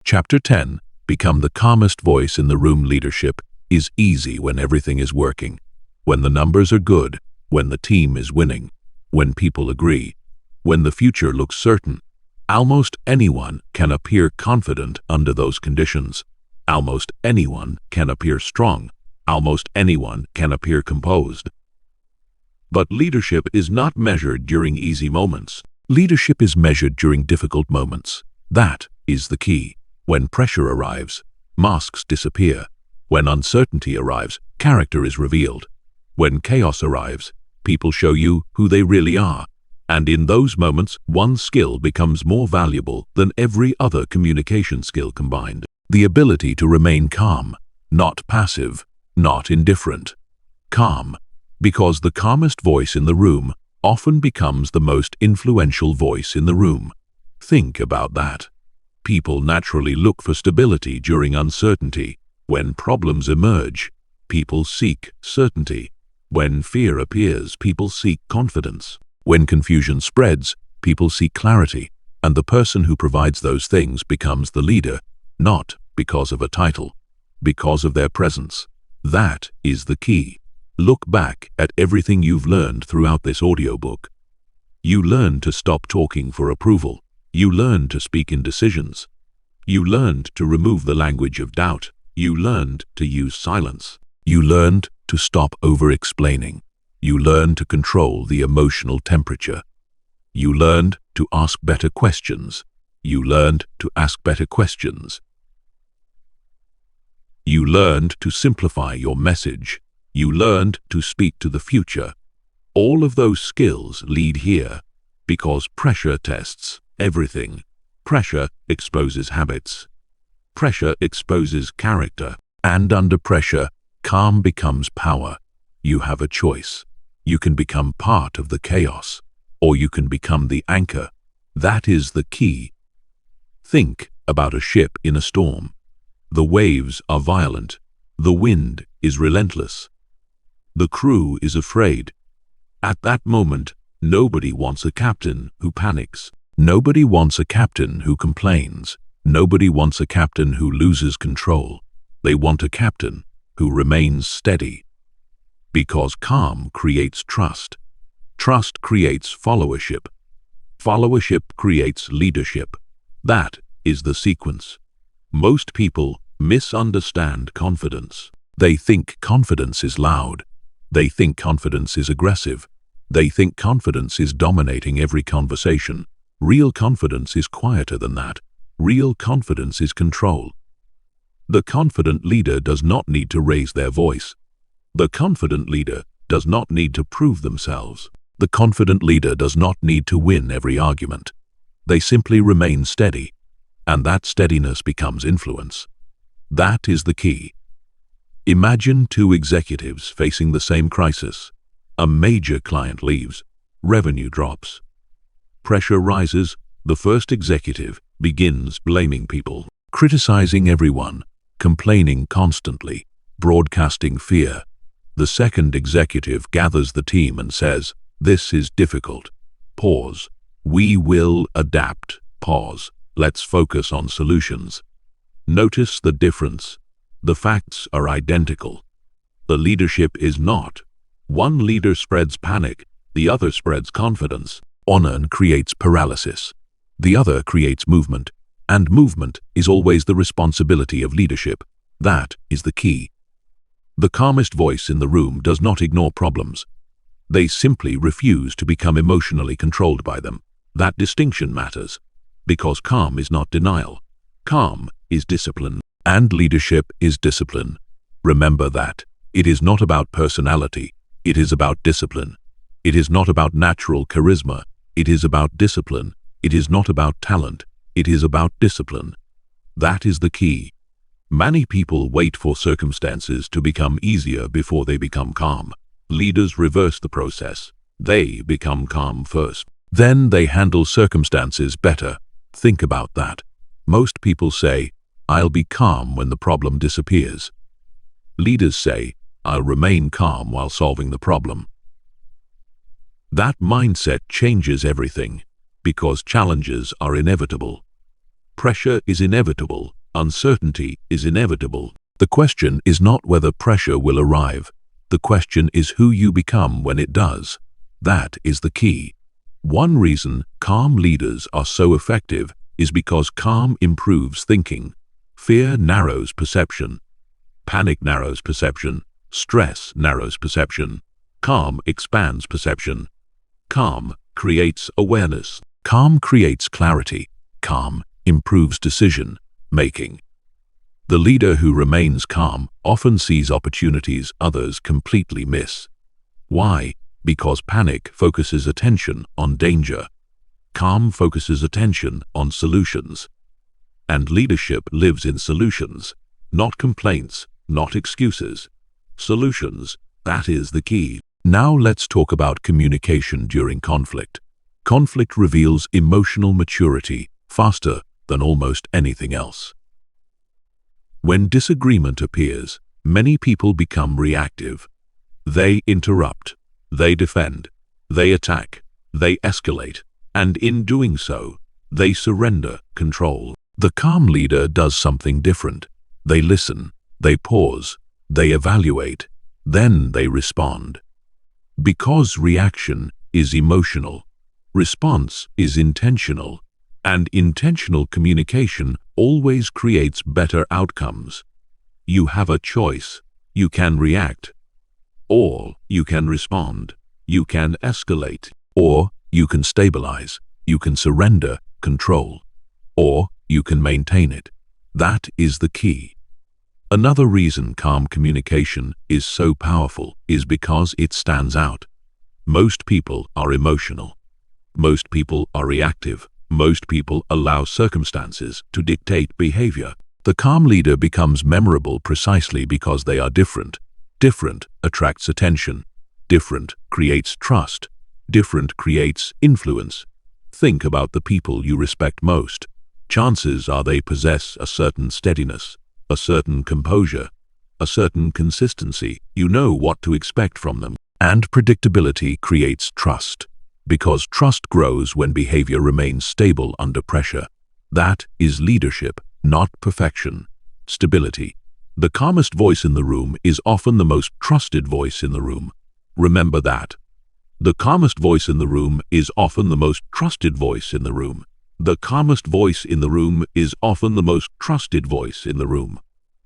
Chapter 10, Become the calmest voice in the room. Leadership is easy when everything is working, when the numbers are good, when the team is winning, when people agree, when the future looks certain. Almost anyone can appear confident under those conditions. Almost anyone can appear strong. Almost anyone can appear composed. But leadership is not measured during easy moments. Leadership is measured during difficult moments. That is the key. When pressure arrives, masks disappear. When uncertainty arrives, character is revealed. When chaos arrives, people show you who they really are. And in those moments, one skill becomes more valuable than every other communication skill combined. The ability to remain calm, not passive, not indifferent. Calm, because the calmest voice in the room often becomes the most influential voice in the room. Think about that. People naturally look for stability during uncertainty. When problems emerge, people seek certainty. When fear appears, people seek confidence. When confusion spreads, people seek clarity. And the person who provides those things becomes the leader, not because of a title, because of their presence. That is the key. Look back at everything you've learned throughout this audiobook. You learned to stop talking for approval. You learned to speak in decisions. You learned to remove the language of doubt. You learned to use silence. You learned to stop over-explaining. You learned to control the emotional temperature. You learned to ask better questions. You learned to ask better questions. You learned to simplify your message. You learned to speak to the future. All of those skills lead here because pressure tests everything. Pressure exposes habits. Pressure exposes character. And under pressure, calm becomes power. You have a choice. You can become part of the chaos, or you can become the anchor. That is the key. Think about a ship in a storm. The waves are violent. The wind is relentless. The crew is afraid. At that moment, nobody wants a captain who panics. Nobody wants a captain who complains. Nobody wants a captain who loses control. They want a captain who remains steady. Because calm creates trust. Trust creates followership. Followership creates leadership. That is the sequence. Most people misunderstand confidence. They think confidence is loud. They think confidence is aggressive. They think confidence is dominating every conversation. Real confidence is quieter than that. Real confidence is control. The confident leader does not need to raise their voice. The confident leader does not need to prove themselves. The confident leader does not need to win every argument. They simply remain steady, and that steadiness becomes influence. That is the key. Imagine two executives facing the same crisis. A major client leaves. Revenue drops. Pressure rises. The first executive begins blaming people, criticizing everyone, complaining constantly, broadcasting fear. The second executive gathers the team and says, "This is difficult. Pause. We will adapt. Pause. Let's focus on solutions." Notice the difference. The facts are identical. The leadership is not. One leader spreads panic, the other spreads confidence. Honor creates paralysis. The other creates movement, and movement is always the responsibility of leadership. That is the key. The calmest voice in the room does not ignore problems. They simply refuse to become emotionally controlled by them. That distinction matters, because calm is not denial. Calm is discipline, and leadership is discipline. Remember that. It is not about personality. It is about discipline. It is not about natural charisma. It is about discipline. It is not about talent. It is about discipline. That is the key. Many people wait for circumstances to become easier before they become calm. Leaders reverse the process. They become calm first. Then they handle circumstances better. Think about that. Most people say, "I'll be calm when the problem disappears." Leaders say, "I'll remain calm while solving the problem." That mindset changes everything, because challenges are inevitable. Pressure is inevitable. Uncertainty is inevitable. The question is not whether pressure will arrive. The question is who you become when it does. That is the key. One reason calm leaders are so effective is because calm improves thinking. Fear narrows perception. Panic narrows perception. Stress narrows perception. Calm expands perception. Calm creates awareness. Calm creates clarity. Calm improves decision making. The leader who remains calm often sees opportunities others completely miss. Why? Because panic focuses attention on danger. Calm focuses attention on solutions. And leadership lives in solutions, not complaints, not excuses. Solutions, that is the key. Now let's talk about communication during conflict. Conflict reveals emotional maturity faster than almost anything else. When disagreement appears, many people become reactive. They interrupt, they defend, they attack, they escalate, and in doing so, they surrender control. The calm leader does something different. They listen, they pause, they evaluate, then they respond. Because reaction is emotional, response is intentional, and intentional communication always creates better outcomes. You have a choice. You can react, or you can respond. You can escalate, or you can stabilize. You can surrender control, or you can maintain it. That is the key. Another reason calm communication is so powerful is because it stands out. Most people are emotional. Most people are reactive. Most people allow circumstances to dictate behavior. The calm leader becomes memorable precisely because they are different. Different attracts attention. Different creates trust. Different creates influence. Think about the people you respect most. Chances are they possess a certain steadiness, a certain composure, a certain consistency. You know what to expect from them. And predictability creates trust, because trust grows when behavior remains stable under pressure. That is leadership, not perfection. Stability. The calmest voice in the room is often the most trusted voice in the room. Remember that. The calmest voice in the room is often the most trusted voice in the room. The calmest voice in the room is often the most trusted voice in the room.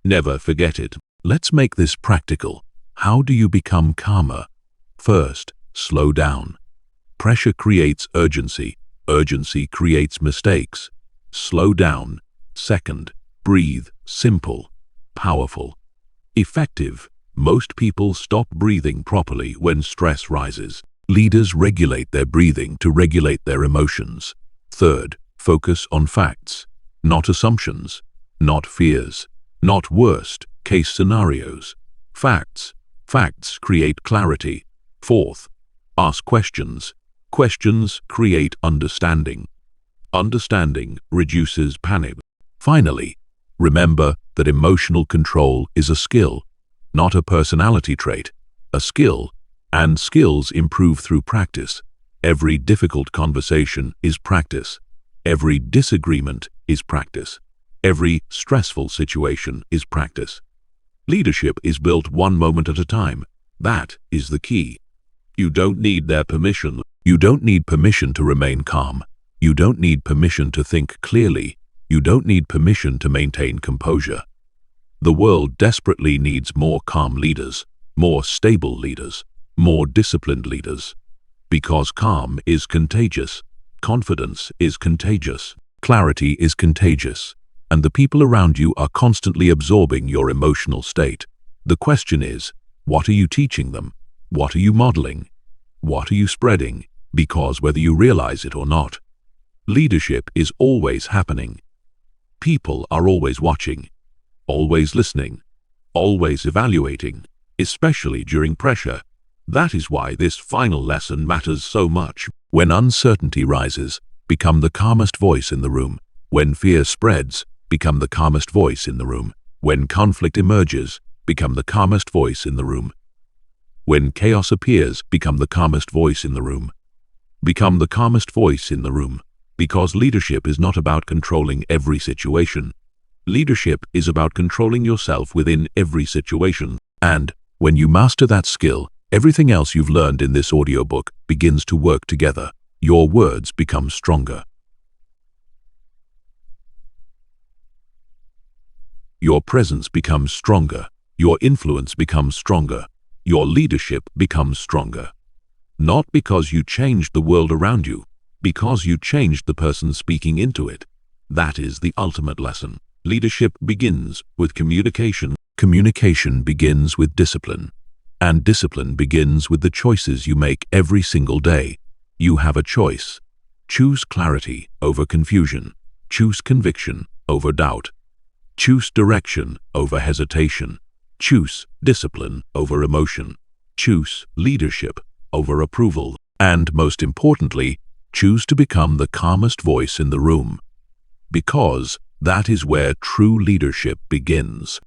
Never forget it. Let's make this practical. How do you become calmer? First, slow down. Pressure creates urgency. Urgency creates mistakes. Slow down. Second, breathe. Simple, powerful, effective. Most people stop breathing properly when stress rises. Leaders regulate their breathing to regulate their emotions. Third, focus on facts, not assumptions, not fears, not worst-case scenarios. Facts. Facts create clarity. Fourth, ask questions. Questions create understanding. Understanding reduces panic. Finally, remember that emotional control is a skill, not a personality trait. A skill, and skills improve through practice. Every difficult conversation is practice. Every disagreement is practice. Every stressful situation is practice. Leadership is built one moment at a time. That is the key. You don't need their permission. You don't need permission to remain calm. You don't need permission to think clearly. You don't need permission to maintain composure. The world desperately needs more calm leaders, more stable leaders, more disciplined leaders. Because calm is contagious. Confidence is contagious. Clarity is contagious. And the people around you are constantly absorbing your emotional state. The question is, what are you teaching them? What are you modeling? What are you spreading? Because whether you realize it or not, leadership is always happening. People are always watching, always listening, always evaluating, especially during pressure. That is why this final lesson matters so much. When uncertainty rises, become the calmest voice in the room. When fear spreads, become the calmest voice in the room. When conflict emerges, become the calmest voice in the room. When chaos appears, become the calmest voice in the room. Become the calmest voice in the room. Because leadership is not about controlling every situation. Leadership is about controlling yourself within every situation. And when you master that skill, everything else you've learned in this audiobook begins to work together. Your words become stronger. your presence becomes stronger, your influence becomes stronger, your leadership becomes stronger. Not because you changed the world around you, because you changed the person speaking into it. That is the ultimate lesson. Leadership begins with communication. Communication begins with discipline. And discipline begins with the choices you make every single day. You have a choice. Choose clarity over confusion. Choose conviction over doubt. Choose direction over hesitation. Choose discipline over emotion. Choose leadership over approval. And most importantly, choose to become the calmest voice in the room. Because that is where true leadership begins.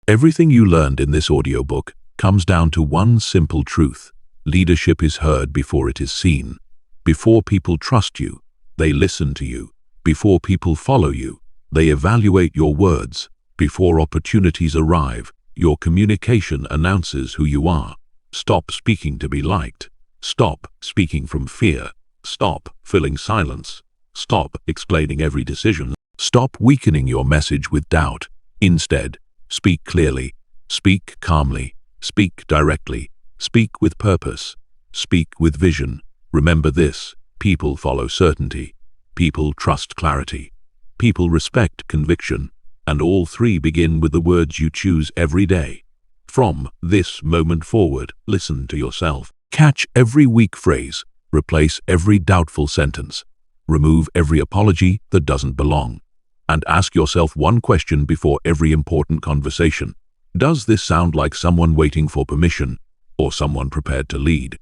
Everything you learned in this audiobook comes down to one simple truth. Leadership is heard before it is seen. Before people trust you, they listen to you. Before people follow you, they evaluate your words. Before opportunities arrive, your communication announces who you are. Stop speaking to be liked. Stop speaking from fear. Stop filling silence. Stop explaining every decision. Stop weakening your message with doubt. Instead, speak clearly. Speak calmly. Speak directly. Speak with purpose. Speak with vision. Remember this: people follow certainty. People trust clarity. People respect conviction. And all three begin with the words you choose every day. From this moment forward, listen to yourself. Catch every weak phrase. Replace every doubtful sentence. Remove every apology that doesn't belong. And ask yourself one question before every important conversation. Does this sound like someone waiting for permission or someone prepared to lead?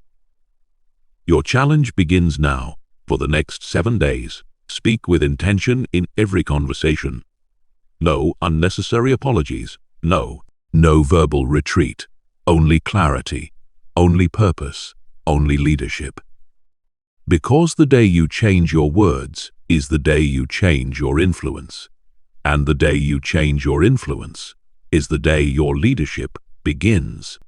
Your challenge begins now. For the next 7 days, speak with intention in every conversation. No unnecessary apologies. No verbal retreat. Only clarity. Only purpose. Only leadership. Because the day you change your words is the day you change your influence. And the day you change your influence is the day your leadership begins.